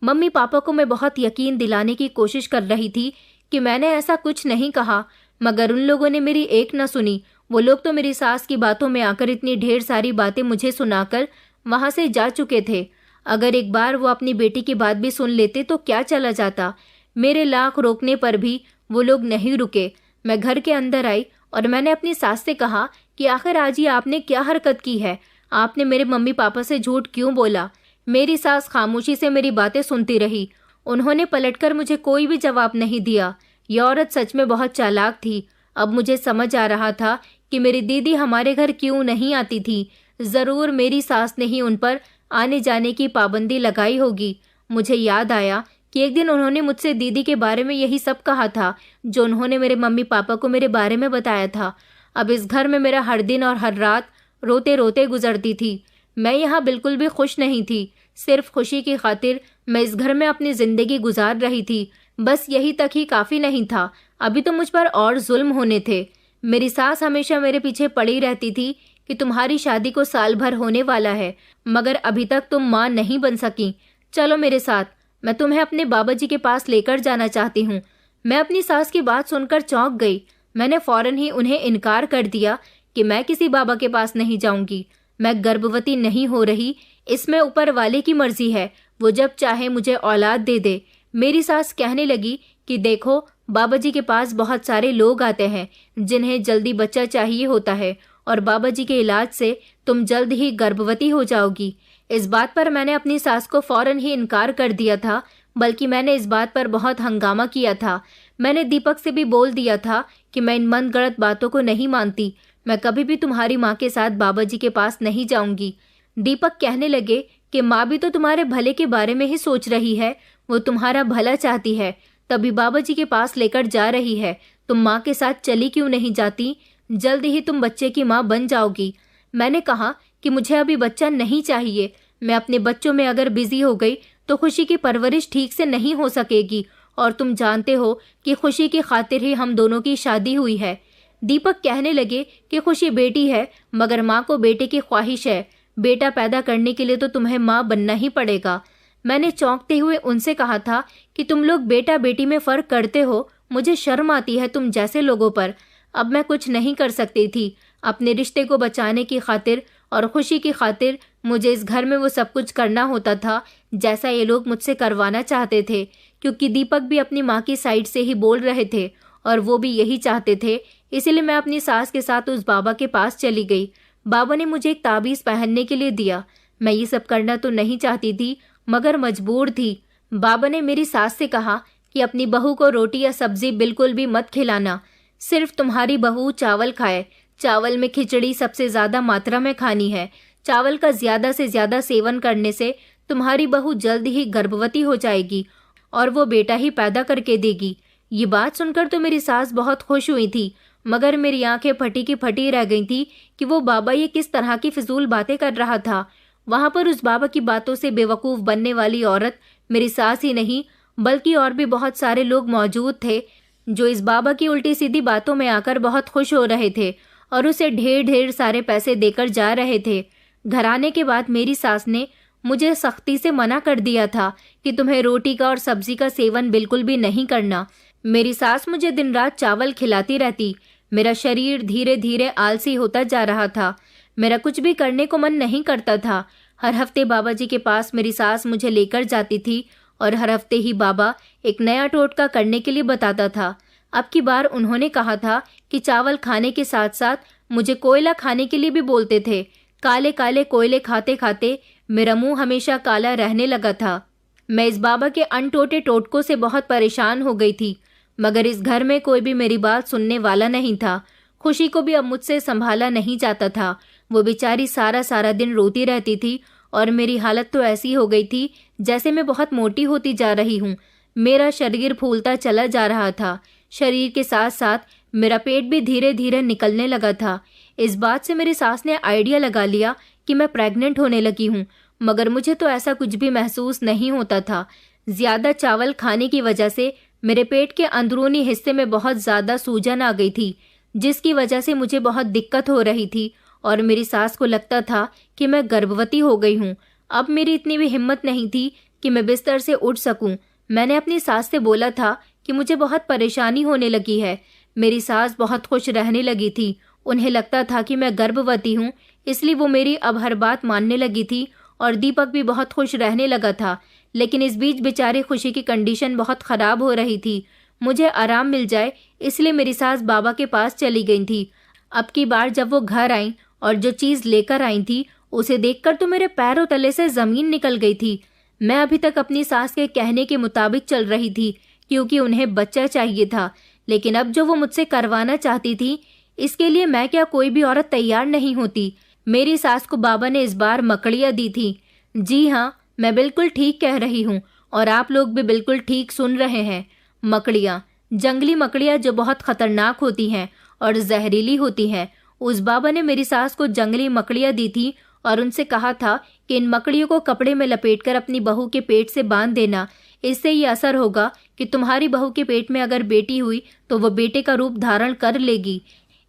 मम्मी पापा को मैं बहुत यकीन दिलाने की कोशिश कर रही थी कि मैंने ऐसा कुछ नहीं कहा, मगर उन लोगों ने मेरी एक न सुनी। वो लोग तो मेरी सास की बातों में आकर इतनी ढेर सारी बातें मुझे सुनाकर वहाँ से जा चुके थे। अगर एक बार वो अपनी बेटी की बात भी सुन लेते तो क्या चला जाता। मेरे लाख रोकने पर भी वो लोग नहीं रुके। मैं घर के अंदर आई और मैंने अपनी सास से कहा कि आखिर आज ये आपने क्या हरकत की है? आपने मेरे मम्मी पापा से झूठ क्यों बोला? मेरी सास खामोशी से मेरी बातें सुनती रही। उन्होंने पलटकर मुझे कोई भी जवाब नहीं दिया। यह औरत सच में बहुत चालाक थी। अब मुझे समझ आ रहा था कि मेरी दीदी हमारे घर क्यों नहीं आती थी। ज़रूर मेरी सास ने ही उन पर आने जाने की पाबंदी लगाई होगी। मुझे याद आया कि एक दिन उन्होंने मुझसे दीदी के बारे में यही सब कहा था जो उन्होंने मेरे मम्मी पापा को मेरे बारे में बताया था। अब इस घर में मेरा हर दिन और हर रात रोते रोते गुजरती थी। मैं यहाँ बिल्कुल भी खुश नहीं थी। सिर्फ खुशी की खातिर मैं इस घर में अपनी ज़िंदगी गुजार रही थी। बस यही तक ही काफ़ी नहीं था, अभी तो मुझ पर और जुल्म होने थे। मेरी सास हमेशा मेरे पीछे पड़ी रहती थी कि तुम्हारी शादी को साल भर होने वाला है, मगर अभी तक तुम माँ नहीं बन सकी। चलो मेरे साथ, मैं तुम्हें अपने बाबा जी के पास लेकर जाना चाहती हूँ। मैं अपनी सास की बात सुनकर चौंक गई। मैंने फौरन ही उन्हें इनकार कर दिया कि मैं किसी बाबा के पास नहीं जाऊंगी। मैं गर्भवती नहीं हो रही, इसमें ऊपर वाले की मर्जी है, वो जब चाहे मुझे औलाद दे दे। मेरी सास कहने लगी कि देखो, बाबा जी के पास बहुत सारे लोग आते हैं जिन्हें जल्दी बच्चा चाहिए होता है, और बाबा जी के इलाज से तुम जल्द ही गर्भवती हो जाओगी। इस बात पर मैंने अपनी सास को फौरन ही इनकार कर दिया था, बल्कि मैंने इस बात पर बहुत हंगामा किया था। मैंने दीपक से भी बोल दिया था कि मैं इन मनगढ़ंत बातों को नहीं मानती। मैं कभी भी तुम्हारी माँ के साथ बाबा जी के पास नहीं जाऊंगी। दीपक कहने लगे कि माँ भी तो तुम्हारे भले के बारे में ही सोच रही है, वो तुम्हारा भला चाहती है, तभी बाबा जी के पास लेकर जा रही है। तुम माँ के साथ चली क्यों नहीं जाती? जल्द ही तुम बच्चे की माँ बन जाओगी। मैंने कहा कि मुझे अभी बच्चा नहीं चाहिए। मैं अपने बच्चों में अगर बिजी हो गई तो खुशी की परवरिश ठीक से नहीं हो सकेगी, और तुम जानते हो कि खुशी की खातिर ही हम दोनों की शादी हुई है। दीपक कहने लगे कि खुशी बेटी है, मगर माँ को बेटे की ख्वाहिश है। बेटा पैदा करने के लिए तो तुम्हें माँ बनना ही पड़ेगा। मैंने चौंकते हुए उनसे कहा था कि तुम लोग बेटा बेटी में फर्क करते हो, मुझे शर्म आती है तुम जैसे लोगों पर। अब मैं कुछ नहीं कर सकती थी। अपने रिश्ते को बचाने की खातिर और खुशी की खातिर मुझे इस घर में वो सब कुछ करना होता था जैसा ये लोग मुझसे करवाना चाहते थे, क्योंकि दीपक भी अपनी माँ की साइड से ही बोल रहे थे और वो भी यही चाहते थे। इसीलिए मैं अपनी सास के साथ उस बाबा के पास चली गई। बाबा ने मुझे एक ताबीज़ पहनने के लिए दिया। मैं ये सब करना तो नहीं चाहती थी, मगर मजबूर थी। बाबा ने मेरी सास से कहा कि अपनी बहू को रोटी या सब्जी बिल्कुल भी मत खिलाना, सिर्फ तुम्हारी बहू चावल खाए। चावल में खिचड़ी सबसे ज़्यादा मात्रा में खानी है। चावल का ज़्यादा से ज़्यादा सेवन करने से तुम्हारी बहू जल्द ही गर्भवती हो जाएगी और वो बेटा ही पैदा करके देगी। ये बात सुनकर तो मेरी सास बहुत खुश हुई थी, मगर मेरी आंखें फटी की फटी रह गई थी कि वो बाबा ये किस तरह की फिजूल बातें कर रहा था। वहां पर उस बाबा की बातों से बेवकूफ़ बनने वाली औरत मेरी सास ही नहीं, बल्कि और भी बहुत सारे लोग मौजूद थे जो इस बाबा की उल्टी सीधी बातों में आकर बहुत खुश हो रहे थे और उसे ढेर ढेर सारे पैसे देकर जा रहे थे। घर आने के बाद मेरी सास ने मुझे सख्ती से मना कर दिया था कि तुम्हें रोटी का और सब्जी का सेवन बिल्कुल भी नहीं करना। मेरी सास मुझे दिन रात चावल खिलाती रहती। मेरा शरीर धीरे धीरे आलसी होता जा रहा था। मेरा कुछ भी करने को मन नहीं करता था। हर हफ्ते बाबा जी के पास मेरी सास मुझे लेकर जाती थी और हर हफ्ते ही बाबा एक नया टोटका करने के लिए बताता था। अब की बार उन्होंने कहा था कि चावल खाने के साथ साथ मुझे कोयला खाने के लिए भी बोलते थे। काले काले कोयले खाते खाते मेरा मुंह हमेशा काला रहने लगा था। मैं इस बाबा के अनटोटे टोटकों से बहुत परेशान हो गई थी, मगर इस घर में कोई भी मेरी बात सुनने वाला नहीं था। खुशी को भी अब मुझसे संभाला नहीं जाता था। वो बेचारी सारा सारा दिन रोती रहती थी और मेरी हालत तो ऐसी हो गई थी जैसे मैं बहुत मोटी होती जा रही हूँ। मेरा शरीर फूलता चला जा रहा था। शरीर के साथ साथ मेरा पेट भी धीरे धीरे निकलने लगा था। इस बात से मेरी सास ने आइडिया लगा लिया कि मैं प्रेग्नेंट होने लगी हूँ, मगर मुझे तो ऐसा कुछ भी महसूस नहीं होता था। ज़्यादा चावल खाने की वजह से मेरे पेट के अंदरूनी हिस्से में बहुत ज़्यादा सूजन आ गई थी, जिसकी वजह से मुझे बहुत दिक्कत हो रही थी और मेरी सास को लगता था कि मैं गर्भवती हो गई हूँ। अब मेरी इतनी भी हिम्मत नहीं थी कि मैं बिस्तर से उठ सकूं। मैंने अपनी सास से बोला था कि मुझे बहुत परेशानी होने लगी है। मेरी सास बहुत खुश रहने लगी थी। उन्हें लगता था कि मैं गर्भवती हूँ, इसलिए वो मेरी अब हर बात मानने लगी थी और दीपक भी बहुत खुश रहने लगा था। लेकिन इस बीच बेचारे खुशी की कंडीशन बहुत ख़राब हो रही थी। मुझे आराम मिल जाए इसलिए मेरी सास बाबा के पास चली गई थी। अब की बार जब वो घर आई और जो चीज़ लेकर आई थी उसे देखकर तो मेरे पैरों तले से ज़मीन निकल गई थी। मैं अभी तक अपनी सास के कहने के मुताबिक चल रही थी क्योंकि उन्हें बच्चा चाहिए था, लेकिन अब जो वो मुझसे करवाना चाहती थी इसके लिए मैं क्या कोई भी औरत तैयार नहीं होती। मेरी सास को बाबा ने इस बार मकड़ियाँ दी थी। जी हाँ, मैं बिल्कुल ठीक कह रही हूँ और आप लोग भी बिल्कुल ठीक सुन रहे हैं। मकड़ियाँ, जंगली मकड़ियाँ जो बहुत खतरनाक होती हैं और जहरीली होती हैं। उस बाबा ने मेरी सास को जंगली मकड़ियाँ दी थी और उनसे कहा था कि इन मकड़ियों को कपड़े में लपेटकर अपनी बहू के पेट से बांध देना। इससे ये असर होगा कि तुम्हारी बहू के पेट में अगर बेटी हुई तो वो बेटे का रूप धारण कर लेगी।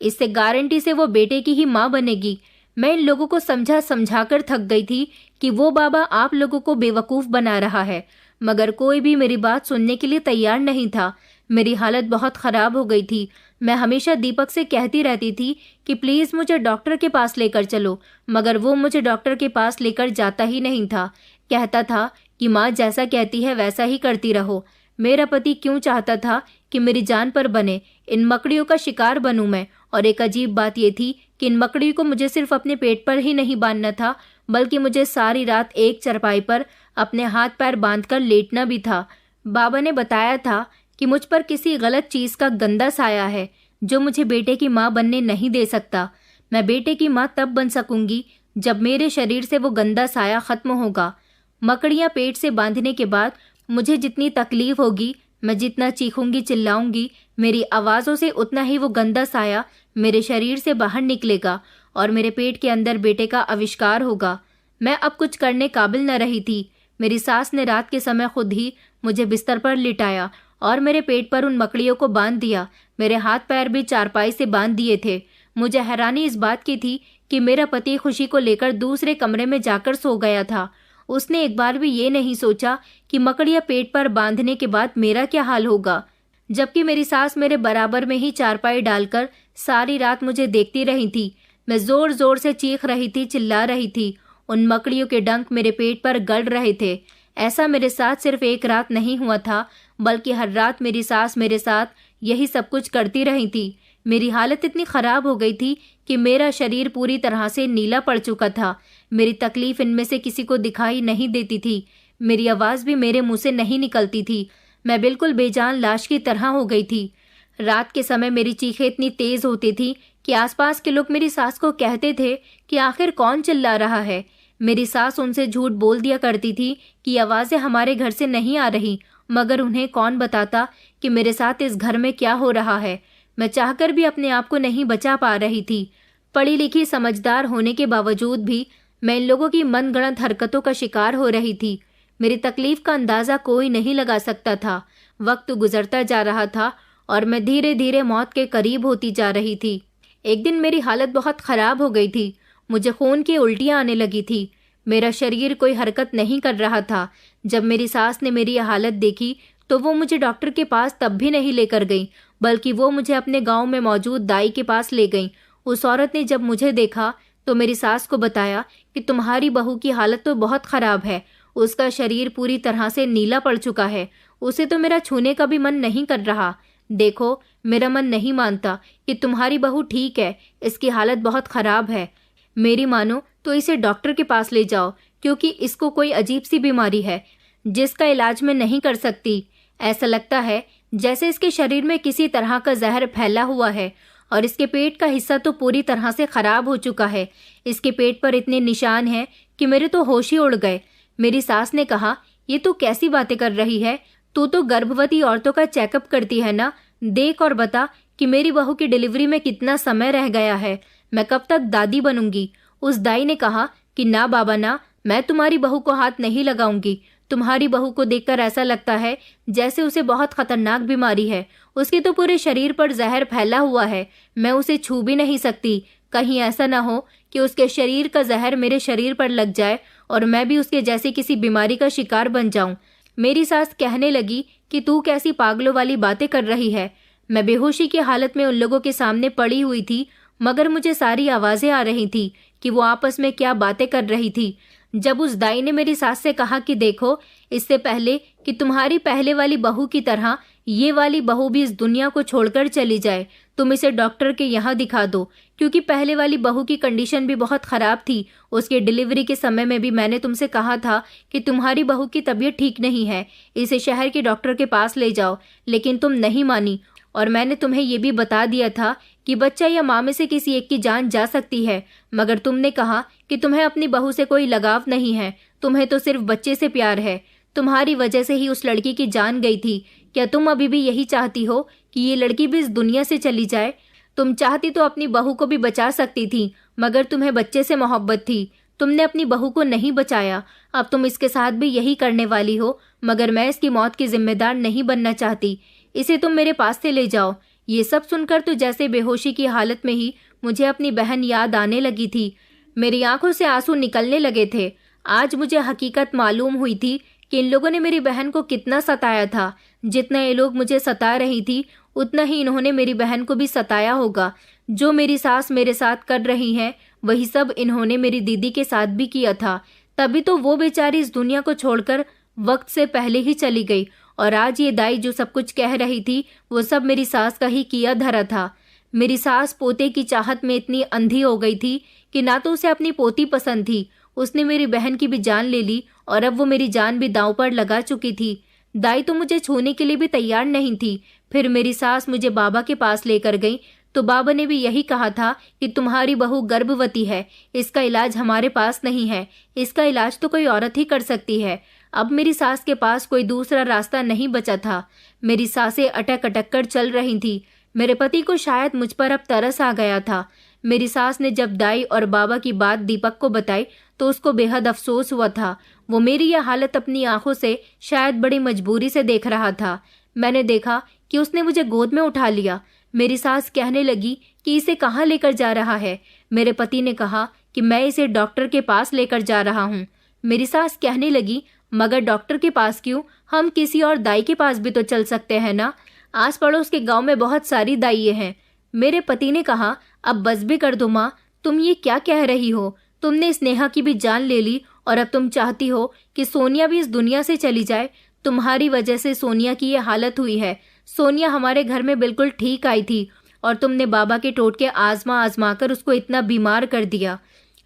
इससे गारंटी से वो बेटे की ही माँ बनेगी। मैं इन लोगों को समझा समझा कर थक गई थी कि वो बाबा आप लोगों को बेवकूफ़ बना रहा है, मगर कोई भी मेरी बात सुनने के लिए तैयार नहीं था। मेरी हालत बहुत ख़राब हो गई थी। मैं हमेशा दीपक से कहती रहती थी कि प्लीज़ मुझे डॉक्टर के पास लेकर चलो, मगर वो मुझे डॉक्टर के पास लेकर जाता ही नहीं था। कहता था कि माँ जैसा कहती है वैसा ही करती रहो। मेरा पति क्यों चाहता था कि मेरी जान पर बने, इन मकड़ियों का शिकार बनूं मैं। और एक अजीब बात ये थी कि इन मकड़ियों को मुझे सिर्फ अपने पेट पर ही नहीं बांधना था, बल्कि मुझे सारी रात एक चरपाई पर अपने हाथ पैर बांधकर लेटना भी था। बाबा ने बताया था कि मुझ पर किसी गलत चीज़ का गंदा साया है जो मुझे बेटे की माँ बनने नहीं दे सकता। मैं बेटे की माँ तब बन सकूंगी जब मेरे शरीर से वो गंदा साया खत्म होगा। मकड़ियाँ पेट से बांधने के बाद मुझे जितनी तकलीफ होगी, मैं जितना चीखूंगी चिल्लाऊंगी, मेरी आवाज़ों से उतना ही वो गंदा साया मेरे शरीर से बाहर निकलेगा और मेरे पेट के अंदर बेटे का आविष्कार होगा। मैं अब कुछ करने काबिल न रही थी। मेरी सास ने रात के समय खुद ही मुझे बिस्तर पर लिटाया और मेरे पेट पर उन मकड़ियों को बांध दिया। मेरे हाथ पैर भी चारपाई से बांध दिए थे। मुझे हैरानी इस बात की थी कि मेरा पति खुशी को लेकर दूसरे कमरे में जाकर सो गया था। उसने एक बार भी ये नहीं सोचा कि मकड़ियाँ पेट पर बांधने के बाद मेरा क्या हाल होगा, जबकि मेरी सास मेरे बराबर में ही चारपाई डालकर सारी रात मुझे देखती रही थी। मैं जोर जोर से चीख रही थी, चिल्ला रही थी। उन मकड़ियों के डंक मेरे पेट पर गल रहे थे। ऐसा मेरे साथ सिर्फ एक रात नहीं हुआ था, बल्कि हर रात मेरी सास मेरे साथ यही सब कुछ करती रही थी। मेरी हालत इतनी ख़राब हो गई थी कि मेरा शरीर पूरी तरह से नीला पड़ चुका था। मेरी तकलीफ़ इनमें से किसी को दिखाई नहीं देती थी। मेरी आवाज़ भी मेरे मुंह से नहीं निकलती थी। मैं बिल्कुल बेजान लाश की तरह हो गई थी। रात के समय मेरी चीखें इतनी तेज़ होती थी कि आसपास के लोग मेरी सास को कहते थे कि आखिर कौन चिल्ला रहा है। मेरी सास उनसे झूठ बोल दिया करती थी कि आवाज़ें हमारे घर से नहीं आ रही, मगर उन्हें कौन बताता कि मेरे साथ इस घर में क्या हो रहा है। मैं चाहकर भी अपने आप को नहीं बचा पा रही थी। पढ़ी लिखी समझदार होने के बावजूद भी मैं इन लोगों की मनगढ़ंत हरकतों का शिकार हो रही थी। मेरी तकलीफ का अंदाज़ा कोई नहीं लगा सकता था। वक्त गुजरता जा रहा था और मैं धीरे धीरे मौत के करीब होती जा रही थी। एक दिन मेरी हालत बहुत ख़राब हो गई थी। मुझे खून की उल्टियाँ आने लगी थी। मेरा शरीर कोई हरकत नहीं कर रहा था। जब मेरी सास ने मेरी यह हालत देखी तो वो मुझे डॉक्टर के पास तब भी नहीं लेकर गई, बल्कि वो मुझे अपने गांव में मौजूद दाई के पास ले गई। उस औरत ने जब मुझे देखा तो मेरी सास को बताया कि तुम्हारी बहू की हालत तो बहुत ख़राब है। उसका शरीर पूरी तरह से नीला पड़ चुका है। उसे तो मेरा छूने का भी मन नहीं कर रहा। देखो, मेरा मन नहीं मानता कि तुम्हारी बहू ठीक है, इसकी हालत बहुत ख़राब है। मेरी मानो तो इसे डॉक्टर के पास ले जाओ, क्योंकि इसको कोई अजीब सी बीमारी है जिसका इलाज मैं नहीं कर सकती। ऐसा लगता है जैसे इसके शरीर में किसी तरह का जहर फैला हुआ है और इसके पेट का हिस्सा तो पूरी तरह से खराब हो चुका है। इसके पेट पर इतने निशान हैं कि मेरे तो होश ही उड़ गए। मेरी सास ने कहा, ये तू कैसी बातें कर रही है? तू तो गर्भवती औरतों का चेकअप करती है ना? देख और बता कि मेरी बहू की डिलीवरी में कितना समय रह गया है। मैं कब तक दादी बनूंगी? उस दाई ने कहा कि ना बाबा ना, मैं तुम्हारी बहू को हाथ नहीं लगाऊंगी। तुम्हारी बहू को देखकर ऐसा लगता है जैसे उसे बहुत खतरनाक बीमारी है। उसके तो पूरे शरीर पर जहर फैला हुआ है। मैं उसे छू भी नहीं सकती। कहीं ऐसा ना हो कि उसके शरीर का जहर मेरे शरीर पर लग जाए और मैं भी उसके जैसी किसी बीमारी का शिकार बन जाऊं। मेरी सास कहने लगी कि तू कैसी पागलों वाली बातें कर रही है। मैं बेहोशी की हालत में उन लोगों के सामने पड़ी हुई थी, मगर मुझे सारी आवाज़ें आ रही थी कि वो आपस में क्या बातें कर रही थी। जब उस दाई ने मेरी सास से कहा कि देखो, इससे पहले कि तुम्हारी पहले वाली बहू की तरह ये वाली बहू भी इस दुनिया को छोड़कर चली जाए, तुम इसे डॉक्टर के यहाँ दिखा दो, क्योंकि पहले वाली बहू की कंडीशन भी बहुत ख़राब थी। उसके डिलीवरी के समय में भी मैंने तुमसे कहा था कि तुम्हारी बहू की तबीयत ठीक नहीं है, इसे शहर के डॉक्टर के पास ले जाओ, लेकिन तुम नहीं मानी। और मैंने तुम्हें ये भी बता दिया था कि बच्चा या माँ में से किसी एक की जान जा सकती है, मगर तुमने कहा कि तुम्हें अपनी बहू से कोई लगाव नहीं है, तुम्हें तो सिर्फ बच्चे से प्यार है। तुम्हारी वजह से ही उस लड़की की जान गई थी। क्या तुम अभी भी यही चाहती हो कि ये लड़की भी इस दुनिया से चली जाए? तुम चाहती तो अपनी बहू को भी बचा सकती थी, मगर तुम्हें बच्चे से मोहब्बत थी। तुमने अपनी बहू को नहीं बचाया। अब तुम इसके साथ भी यही करने वाली हो, मगर मैं इसकी मौत की जिम्मेदार नहीं बनना चाहती। इसे तुम मेरे पास से ले जाओ। ये सब सुनकर तो जैसे बेहोशी की हालत में ही मुझे अपनी बहन याद आने लगी थी। मेरी आंखों से आंसू निकलने लगे थे। आज मुझे हकीकत मालूम हुई थी कि इन लोगों ने मेरी बहन को कितना सताया था। जितना ये लोग मुझे सता रही थी उतना ही इन्होंने मेरी बहन को भी सताया होगा। जो मेरी सास मेरे साथ कर रही है वही सब इन्होंने मेरी दीदी के साथ भी किया था। तभी तो वो बेचारी इस दुनिया को छोड़कर वक्त से पहले ही चली गई। और आज ये दाई जो सब कुछ कह रही थी वो सब मेरी सास का ही किया धरा था। मेरी सास पोते की चाहत में इतनी अंधी हो गई थी कि ना तो उसे अपनी पोती पसंद थी, उसने मेरी बहन की भी जान ले ली और अब वो मेरी जान भी दांव पर लगा चुकी थी। दाई तो मुझे छूने के लिए भी तैयार नहीं थी। फिर मेरी सास मुझे बाबा के पास लेकर गई तो बाबा ने भी यही कहा था कि तुम्हारी बहू गर्भवती है, इसका इलाज हमारे पास नहीं है, इसका इलाज तो कोई औरत ही कर सकती है। अब मेरी सास के पास कोई दूसरा रास्ता नहीं बचा था। मेरी सासें अटक अटक कर चल रही थी। मेरे पति को शायद मुझ पर अब तरस आ गया था। मेरी सास ने जब दाई और बाबा की बात दीपक को बताई तो उसको बेहद अफसोस हुआ था। वो मेरी यह हालत अपनी आंखों से शायद बड़ी मजबूरी से देख रहा था। मैंने देखा कि उसने मुझे गोद में उठा लिया। मेरी सास कहने लगी कि इसे कहाँ लेकर जा रहा है। मेरे पति ने कहा कि मैं इसे डॉक्टर के पास लेकर जा रहा हूँ। मेरी सास कहने लगी, मगर डॉक्टर के पास क्यों, हम किसी और दाई के पास भी तो चल सकते हैं ना, आस पड़ोस के गांव में बहुत सारी दाइयाँ हैं। मेरे पति ने कहा, अब बस भी कर दो माँ, तुम ये क्या कह रही हो। तुमने स्नेहा की भी जान ले ली और अब तुम चाहती हो कि सोनिया भी इस दुनिया से चली जाए। तुम्हारी वजह से सोनिया की ये हालत हुई है। सोनिया हमारे घर में बिल्कुल ठीक आई थी और तुमने बाबा के टोटके आजमा आजमा कर उसको इतना बीमार कर दिया।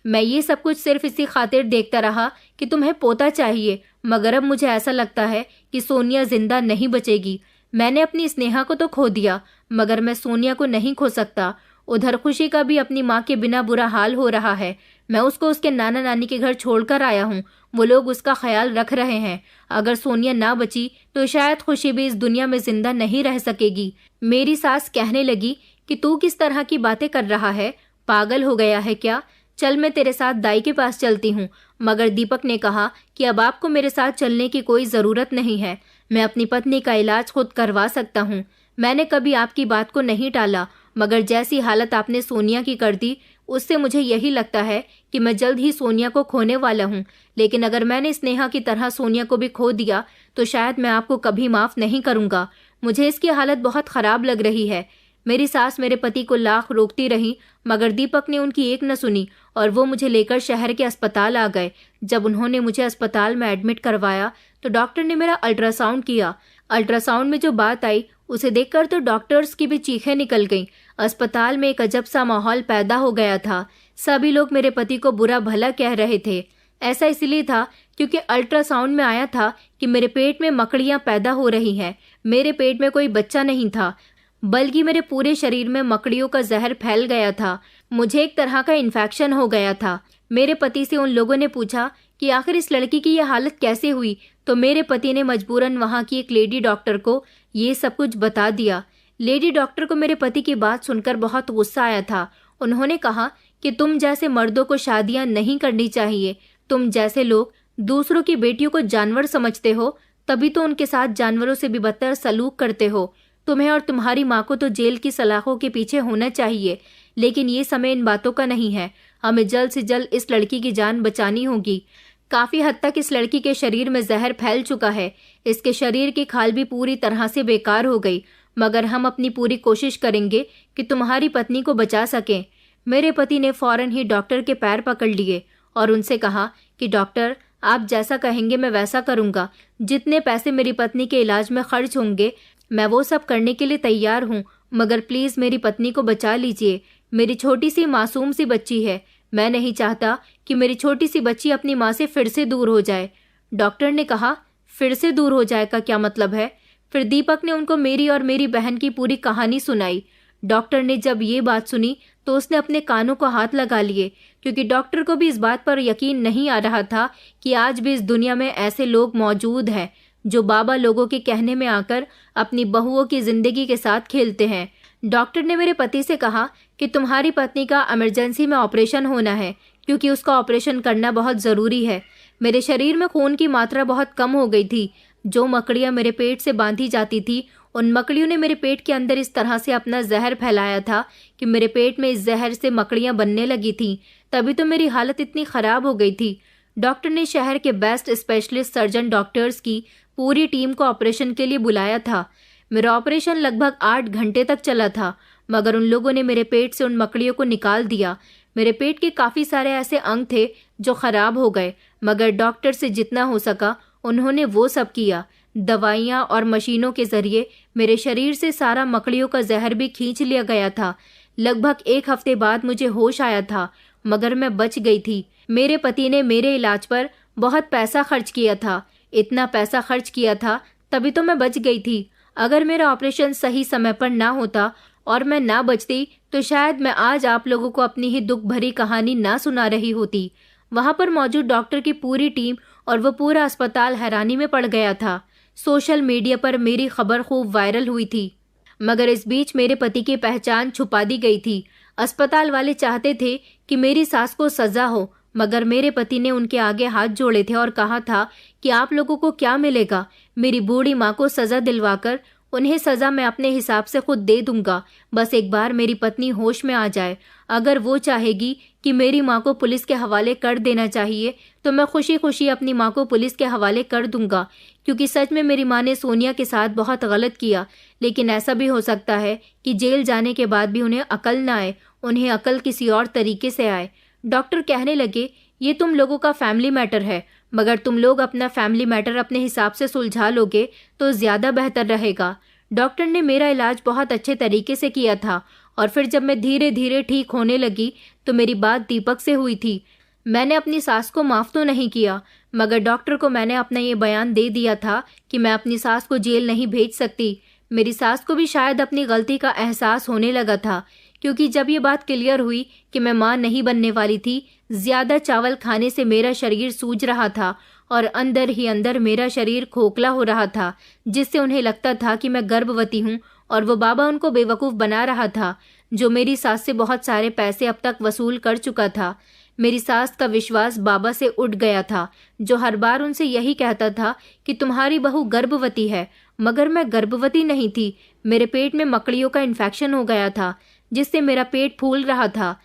मैं ये सब कुछ सिर्फ इसी खातिर देखता रहा कि तुम्हें पोता चाहिए, मगर अब मुझे ऐसा लगता है कि सोनिया जिंदा नहीं बचेगी। मैंने अपनी स्नेहा को तो खो दिया, मगर मैं सोनिया को नहीं खो सकता। उधर खुशी का भी अपनी माँ के बिना बुरा हाल हो रहा है। मैं उसको उसके नाना नानी के घर छोड़कर आया हूँ। वो लोग उसका ख्याल रख रहे हैं। अगर सोनिया ना बची तो शायद खुशी भी इस दुनिया में जिंदा नहीं रह सकेगी। मेरी सास कहने लगी कि तू किस तरह की बातें कर रहा है, पागल हो गया है क्या? चल मैं तेरे साथ दाई के पास चलती हूँ। मगर दीपक ने कहा कि अब आपको मेरे साथ चलने की कोई ज़रूरत नहीं है, मैं अपनी पत्नी का इलाज खुद करवा सकता हूँ। मैंने कभी आपकी बात को नहीं टाला, मगर जैसी हालत आपने सोनिया की कर दी उससे मुझे यही लगता है कि मैं जल्द ही सोनिया को खोने वाला हूँ। लेकिन अगर मैंने स्नेहा की तरह सोनिया को भी खो दिया तो शायद मैं आपको कभी माफ़ नहीं करूँगा। मुझे इसकी हालत बहुत ख़राब लग रही है। मेरी सास मेरे पति को लाख रोकती रही, मगर दीपक ने उनकी एक न सुनी और वो मुझे लेकर शहर के अस्पताल आ गए। जब उन्होंने मुझे अस्पताल में एडमिट करवाया तो डॉक्टर ने मेरा अल्ट्रासाउंड किया। अल्ट्रासाउंड में जो बात आई उसे देखकर तो डॉक्टर्स की भी चीखें निकल गईं। अस्पताल में एक अजब सा माहौल पैदा हो गया था। सभी लोग मेरे पति को बुरा भला कह रहे थे। ऐसा इसलिए था क्योंकि अल्ट्रासाउंड में आया था कि मेरे पेट में मकड़ियां पैदा हो रही हैं। मेरे पेट में कोई बच्चा नहीं था, बल्कि मेरे पूरे शरीर में मकड़ियों का जहर फैल गया था। मुझे एक तरह का इन्फेक्शन हो गया था। मेरे पति से उन लोगों ने पूछा कि आखिर इस लड़की की यह हालत कैसे हुई, तो मेरे पति ने मजबूरन वहां की एक लेडी डॉक्टर को ये सब कुछ बता दिया। लेडी डॉक्टर को मेरे पति की बात सुनकर बहुत गुस्सा आया था। उन्होंने कहा कि तुम जैसे मर्दों को शादियां नहीं करनी चाहिए। तुम जैसे लोग दूसरों की बेटियों को जानवर समझते हो, तभी तो उनके साथ जानवरों से भी बदतर सलूक करते हो। तुम्हें और तुम्हारी माँ को तो जेल की सलाखों के पीछे होना चाहिए, लेकिन ये समय इन बातों का नहीं है। हमें जल्द से जल्द इस लड़की की जान बचानी होगी। काफी हद तक इस लड़की के शरीर में जहर फैल चुका है। इसके शरीर की खाल भी पूरी तरह से बेकार हो गई, मगर हम अपनी पूरी कोशिश करेंगे कि तुम्हारी पत्नी को बचा सकें। मेरे पति ने फौरन ही डॉक्टर के पैर पकड़ लिए और उनसे कहा कि डॉक्टर, आप जैसा कहेंगे मैं वैसा करूंगा। जितने पैसे मेरी पत्नी के इलाज में खर्च होंगे मैं वो सब करने के लिए तैयार हूँ, मगर प्लीज मेरी पत्नी को बचा लीजिए। मेरी छोटी सी मासूम सी बच्ची है। मैं नहीं चाहता कि मेरी छोटी सी बच्ची अपनी माँ से फिर से दूर हो जाए। डॉक्टर ने कहा, फिर से दूर हो जाए का क्या मतलब है? फिर दीपक ने उनको मेरी और मेरी बहन की पूरी कहानी सुनाई। डॉक्टर ने जब ये बात सुनी तो उसने अपने कानों को हाथ लगा लिए, क्योंकि डॉक्टर को भी इस बात पर यकीन नहीं आ रहा था कि आज भी इस दुनिया में ऐसे लोग मौजूद हैं जो बाबा लोगों के कहने में आकर अपनी बहुओं की जिंदगी के साथ खेलते हैं। डॉक्टर ने मेरे पति से कहा कि तुम्हारी पत्नी का इमरजेंसी में ऑपरेशन होना है, क्योंकि उसका ऑपरेशन करना बहुत ज़रूरी है। मेरे शरीर में खून की मात्रा बहुत कम हो गई थी। जो मकड़ियाँ मेरे पेट से बांधी जाती थी, उन मकड़ियों ने मेरे पेट के अंदर इस तरह से अपना जहर फैलाया था कि मेरे पेट में इस जहर से मकड़ियाँ बनने लगी थीं। तभी तो मेरी हालत इतनी ख़राब हो गई थी। डॉक्टर ने शहर के बेस्ट स्पेशलिस्ट सर्जन डॉक्टर्स की पूरी टीम को ऑपरेशन के लिए बुलाया था। मेरा ऑपरेशन लगभग 8 घंटे तक चला था, मगर उन लोगों ने मेरे पेट से उन मकड़ियों को निकाल दिया। मेरे पेट के काफ़ी सारे ऐसे अंग थे जो खराब हो गए, मगर डॉक्टर से जितना हो सका उन्होंने वो सब किया। दवाइयाँ और मशीनों के जरिए मेरे शरीर से सारा मकड़ियों का जहर भी खींच लिया गया था। लगभग 1 हफ्ते बाद मुझे होश आया था, मगर मैं बच गई थी। मेरे पति ने मेरे इलाज पर बहुत पैसा खर्च किया था। इतना पैसा खर्च किया था तभी तो मैं बच गई थी। अगर मेरा ऑपरेशन सही समय पर ना होता और मैं ना बचती तो शायद मैं आज आप लोगों को अपनी ही दुख भरी कहानी ना सुना रही होती। वहाँ पर मौजूद डॉक्टर की पूरी टीम और वो पूरा अस्पताल हैरानी में पड़ गया था। सोशल मीडिया पर मेरी खबर खूब वायरल हुई थी, मगर इस बीच मेरे पति की पहचान छुपा दी गई थी। अस्पताल वाले चाहते थे कि मेरी सास को सजा हो, मगर मेरे पति ने उनके आगे हाथ जोड़े थे और कहा था कि आप लोगों को क्या मिलेगा, मेरी बूढ़ी माँ को सजा दिलवाकर उन्हें सजा मैं अपने हिसाब से खुद दे दूंगा। बस एक बार मेरी पत्नी होश में आ जाए। अगर वो चाहेगी कि मेरी माँ को पुलिस के हवाले कर देना चाहिए तो मैं खुशी खुशी अपनी माँ को पुलिस के हवाले कर दूंगा, क्योंकि सच में मेरी माँ ने सोनिया के साथ बहुत गलत किया। लेकिन ऐसा भी हो सकता है कि जेल जाने के बाद भी उन्हें अकल ना आए, उन्हें अकल किसी और तरीके से आए। डॉक्टर कहने लगे, ये तुम लोगों का फैमिली मैटर है, मगर तुम लोग अपना फैमिली मैटर अपने हिसाब से सुलझा लोगे तो ज़्यादा बेहतर रहेगा। डॉक्टर ने मेरा इलाज बहुत अच्छे तरीके से किया था और फिर जब मैं धीरे धीरे ठीक होने लगी तो मेरी बात दीपक से हुई थी। मैंने अपनी सास को माफ़ तो नहीं किया, मगर डॉक्टर को मैंने अपना ये बयान दे दिया था कि मैं अपनी सास को जेल नहीं भेज सकती। मेरी सास को भी शायद अपनी गलती का एहसास होने लगा था, क्योंकि जब ये बात क्लियर हुई कि मैं माँ नहीं बनने वाली थी, ज़्यादा चावल खाने से मेरा शरीर सूज रहा था और अंदर ही अंदर मेरा शरीर खोखला हो रहा था, जिससे उन्हें लगता था कि मैं गर्भवती हूँ और वो बाबा उनको बेवकूफ़ बना रहा था, जो मेरी सास से बहुत सारे पैसे अब तक वसूल कर चुका था। मेरी सास का विश्वास बाबा से उठ गया था, जो हर बार उनसे यही कहता था कि तुम्हारी बहू गर्भवती है, मगर मैं गर्भवती नहीं थी। मेरे पेट में मकड़ियों का इन्फेक्शन हो गया था, जिससे मेरा पेट फूल रहा था।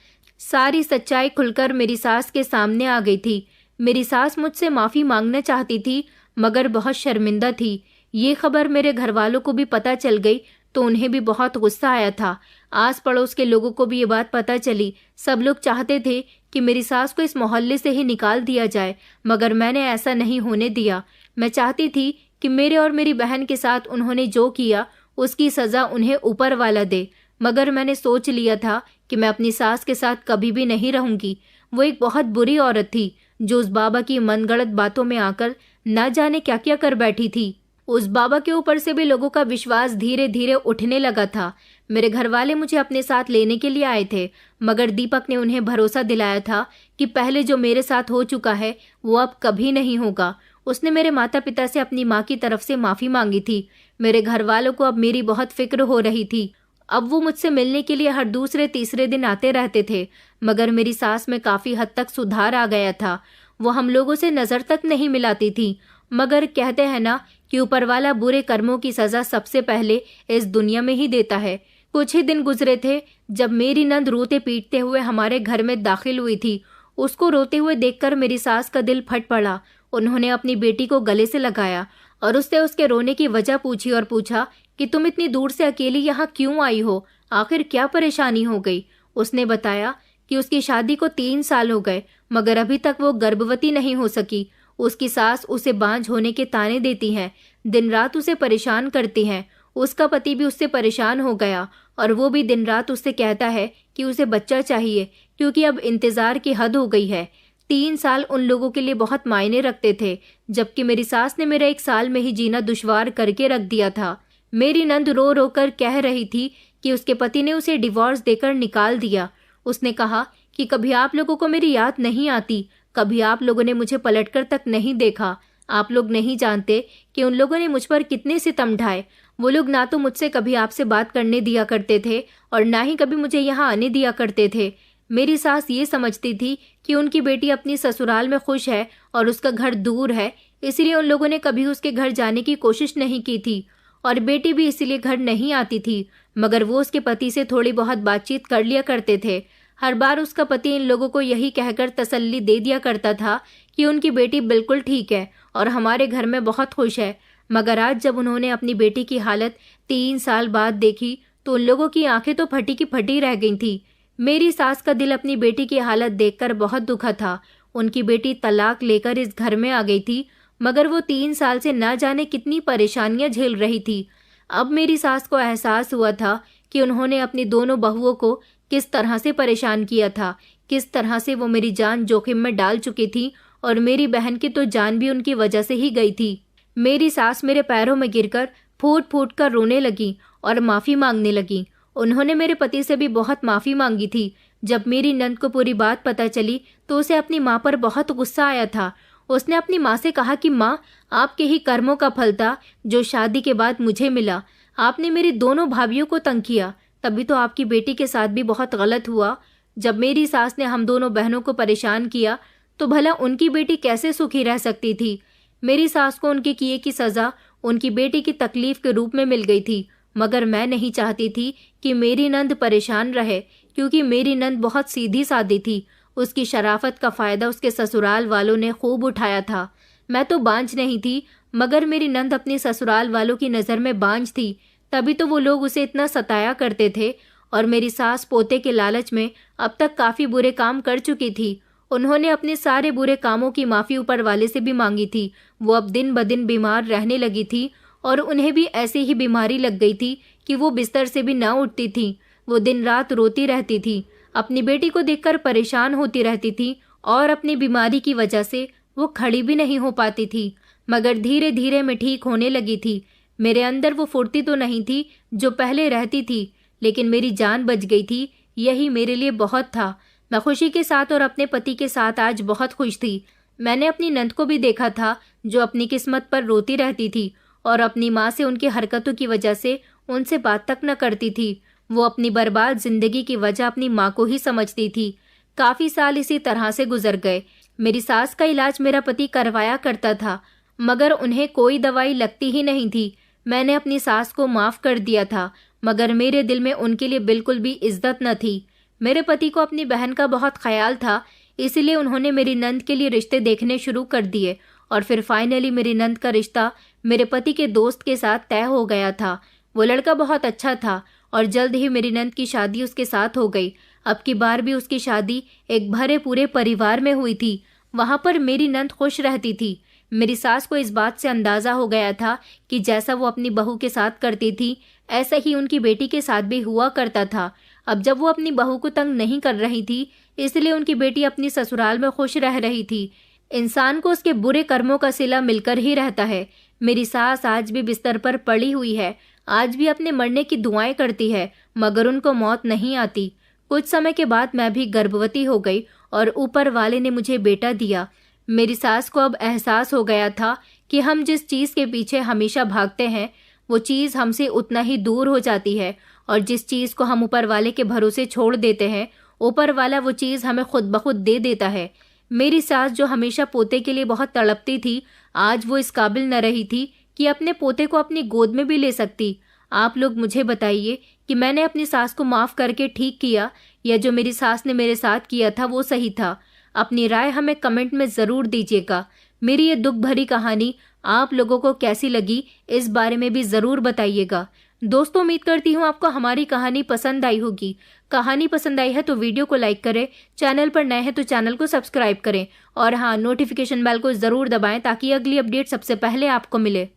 सारी सच्चाई खुलकर मेरी सास के सामने आ गई थी। मेरी सास मुझसे माफ़ी मांगना चाहती थी, मगर बहुत शर्मिंदा थी। ये खबर मेरे घर वालों को भी पता चल गई तो उन्हें भी बहुत गुस्सा आया था। आस पड़ोस के लोगों को भी ये बात पता चली। सब लोग चाहते थे कि मेरी सास को इस मोहल्ले से ही निकाल दिया जाए, मगर मैंने ऐसा नहीं होने दिया। मैं चाहती थी कि मेरे और मेरी बहन के साथ उन्होंने जो किया उसकी सज़ा उन्हें ऊपर वाला दे, मगर मैंने सोच लिया था कि मैं अपनी सास के साथ कभी भी नहीं रहूंगी। वो एक बहुत बुरी औरत थी, जो उस बाबा की मनगढ़ंत बातों में आकर न जाने क्या क्या कर बैठी थी। उस बाबा के ऊपर से भी लोगों का विश्वास धीरे धीरे उठने लगा था। मेरे घर वाले मुझे अपने साथ लेने के लिए आए थे, मगर दीपक ने उन्हें भरोसा दिलाया था कि पहले जो मेरे साथ हो चुका है वो अब कभी नहीं होगा। उसने मेरे माता पिता से अपनी माँ की तरफ से माफ़ी मांगी थी। मेरे घर वालों को अब मेरी बहुत फिक्र हो रही थी। अब वो मुझसे मिलने के लिए हर दूसरे तीसरे दिन आते रहते थे, मगर मेरी सास में काफ़ी हद तक सुधार आ गया था। वो हम लोगों से नज़र तक नहीं मिलाती थी, मगर कहते हैं ना कि ऊपर वाला बुरे कर्मों की सज़ा सबसे पहले इस दुनिया में ही देता है। कुछ ही दिन गुजरे थे जब मेरी नंद रोते पीटते हुए हमारे घर में दाखिल हुई थी। उसको रोते हुए देखकर मेरी सास का दिल फट पड़ा। उन्होंने अपनी बेटी को गले से लगाया और उससे उसके रोने की वजह पूछी और पूछा कि तुम इतनी दूर से अकेली यहाँ क्यों आई हो, आखिर क्या परेशानी हो गई। उसने बताया कि उसकी शादी को 3 साल हो गए, मगर अभी तक वो गर्भवती नहीं हो सकी। उसकी सास उसे बांझ होने के ताने देती हैं, दिन रात उसे परेशान करती हैं। उसका पति भी उससे परेशान हो गया और वो भी दिन रात उससे कहता है कि उसे बच्चा चाहिए, क्योंकि अब इंतज़ार की हद हो गई है। 3 साल उन लोगों के लिए बहुत मायने रखते थे, जबकि मेरी सास ने मेरा 1 साल में ही जीना दुश्वार करके रख दिया था। मेरी नंद रो रो कर कह रही थी कि उसके पति ने उसे डिवोर्स देकर निकाल दिया। उसने कहा कि कभी आप लोगों को मेरी याद नहीं आती, कभी आप लोगों ने मुझे पलटकर तक नहीं देखा। आप लोग नहीं जानते कि उन लोगों ने मुझ पर कितने सितम ढाए। वो लोग ना तो मुझसे कभी आपसे बात करने दिया करते थे और ना ही कभी मुझे यहाँ आने दिया करते थे। मेरी सास ये समझती थी कि उनकी बेटी अपनी ससुराल में खुश है और उसका घर दूर है, इसलिए उन लोगों ने कभी उसके घर जाने की कोशिश नहीं की थी और बेटी भी इसीलिए घर नहीं आती थी, मगर वो उसके पति से थोड़ी बहुत बातचीत कर लिया करते थे। हर बार उसका पति इन लोगों को यही कहकर तसल्ली दे दिया करता था कि उनकी बेटी बिल्कुल ठीक है और हमारे घर में बहुत खुश है। मगर आज जब उन्होंने अपनी बेटी की हालत 3 साल बाद देखी तो उन लोगों की आंखें तो फटी की फटी रह गई थी। मेरी सास का दिल अपनी बेटी की हालत देखकर बहुत दुखा था। उनकी बेटी तलाक लेकर इस घर में आ गई थी, मगर वो 3 साल से ना जाने कितनी परेशानियां झेल रही थी। अब मेरी सास को एहसास हुआ था कि उन्होंने अपनी दोनों बहुओं को किस तरह से परेशान किया था, किस तरह से वो मेरी जान जोखिम में डाल चुकी थी और मेरी बहन की तो जान भी उनकी वजह से ही गई थी। मेरी सास मेरे पैरों में गिरकर फूट फूट कर रोने लगी और माफ़ी मांगने लगी। उन्होंने मेरे पति से भी बहुत माफ़ी मांगी थी। जब मेरी नंद को पूरी बात पता चली तो उसे अपनी माँ पर बहुत गुस्सा आया था। उसने अपनी माँ से कहा कि माँ, आपके ही कर्मों का फल था जो शादी के बाद मुझे मिला। आपने मेरी दोनों भाभियों को तंग किया, तभी तो आपकी बेटी के साथ भी बहुत गलत हुआ। जब मेरी सास ने हम दोनों बहनों को परेशान किया तो भला उनकी बेटी कैसे सुखी रह सकती थी। मेरी सास को उनके किए की सज़ा उनकी बेटी की तकलीफ के रूप में मिल गई थी, मगर मैं नहीं चाहती थी कि मेरी नंद परेशान रहे, क्योंकि मेरी नंद बहुत सीधी सादी थी। उसकी शराफत का फ़ायदा उसके ससुराल वालों ने खूब उठाया था। मैं तो बांझ नहीं थी, मगर मेरी नंद अपनी ससुराल वालों की नज़र में बांझ थी, तभी तो वो लोग उसे इतना सताया करते थे। और मेरी सास पोते के लालच में अब तक काफ़ी बुरे काम कर चुकी थी। उन्होंने अपने सारे बुरे कामों की माफ़ी ऊपर वाले से भी मांगी थी। वो अब दिन ब दिन बीमार रहने लगी थी और उन्हें भी ऐसे ही बीमारी लग गई थी कि वो बिस्तर से भी ना उठती थी। वो दिन रात रोती रहती थी, अपनी बेटी को देखकर परेशान होती रहती थी और अपनी बीमारी की वजह से वो खड़ी भी नहीं हो पाती थी। मगर धीरे धीरे मैं ठीक होने लगी थी। मेरे अंदर वो फुर्ती तो नहीं थी जो पहले रहती थी, लेकिन मेरी जान बच गई थी। यही मेरे लिए बहुत था। मैं खुशी के साथ और अपने पति के साथ आज बहुत खुश थी। मैंने अपनी नंद को भी देखा था जो अपनी किस्मत पर रोती रहती थी और अपनी माँ से उनकी हरकतों की वजह से उनसे बात तक न करती थी। वो अपनी बर्बाद जिंदगी की वजह अपनी माँ को ही समझती थी। काफ़ी साल इसी तरह से गुजर गए। मेरी सास का इलाज मेरा पति करवाया करता था, मगर उन्हें कोई दवाई लगती ही नहीं थी। मैंने अपनी सास को माफ़ कर दिया था, मगर मेरे दिल में उनके लिए बिल्कुल भी इज्जत न थी। मेरे पति को अपनी बहन का बहुत ख्याल था, इसलिए उन्होंने मेरी नंद के लिए रिश्ते देखने शुरू कर दिए और फिर फाइनली मेरी नंद का रिश्ता मेरे पति के दोस्त के साथ तय हो गया था। वो लड़का बहुत अच्छा था और जल्द ही मेरी नंद की शादी उसके साथ हो गई। अब की बार भी उसकी शादी एक भरे पूरे परिवार में हुई थी। वहाँ पर मेरी नंद खुश रहती थी। मेरी सास को इस बात से अंदाज़ा हो गया था कि जैसा वो अपनी बहू के साथ करती थी, ऐसा ही उनकी बेटी के साथ भी हुआ करता था। अब जब वो अपनी बहू को तंग नहीं कर रही थी, इसलिए उनकी बेटी अपनी ससुराल में खुश रह रही थी। इंसान को उसके बुरे कर्मों का सिला मिलकर ही रहता है। मेरी सास आज भी बिस्तर पर पड़ी हुई है, आज भी अपने मरने की दुआएं करती है, मगर उनको मौत नहीं आती। कुछ समय के बाद मैं भी गर्भवती हो गई और ऊपर वाले ने मुझे बेटा दिया। मेरी सास को अब एहसास हो गया था कि हम जिस चीज़ के पीछे हमेशा भागते हैं, वो चीज़ हमसे उतना ही दूर हो जाती है, और जिस चीज़ को हम ऊपर वाले के भरोसे छोड़ देते हैं, ऊपर वाला वो चीज़ हमें खुद ब खुद दे देता है। मेरी सास जो हमेशा पोते के लिए बहुत तड़पती थी, आज वो इस काबिल न रही थी कि अपने पोते को अपनी गोद में भी ले सकती। आप लोग मुझे बताइए कि मैंने अपनी सास को माफ़ करके ठीक किया, या जो मेरी सास ने मेरे साथ किया था वो सही था। अपनी राय हमें कमेंट में ज़रूर दीजिएगा। मेरी ये दुख भरी कहानी आप लोगों को कैसी लगी, इस बारे में भी ज़रूर बताइएगा। दोस्तों, उम्मीद करती हूँ आपको हमारी कहानी पसंद आई होगी। कहानी पसंद आई है तो वीडियो को लाइक करें, चैनल पर नए हैं तो चैनल को सब्सक्राइब करें और हाँ, नोटिफिकेशन बेल को ज़रूर दबाएं ताकि अगली अपडेट सबसे पहले आपको मिले।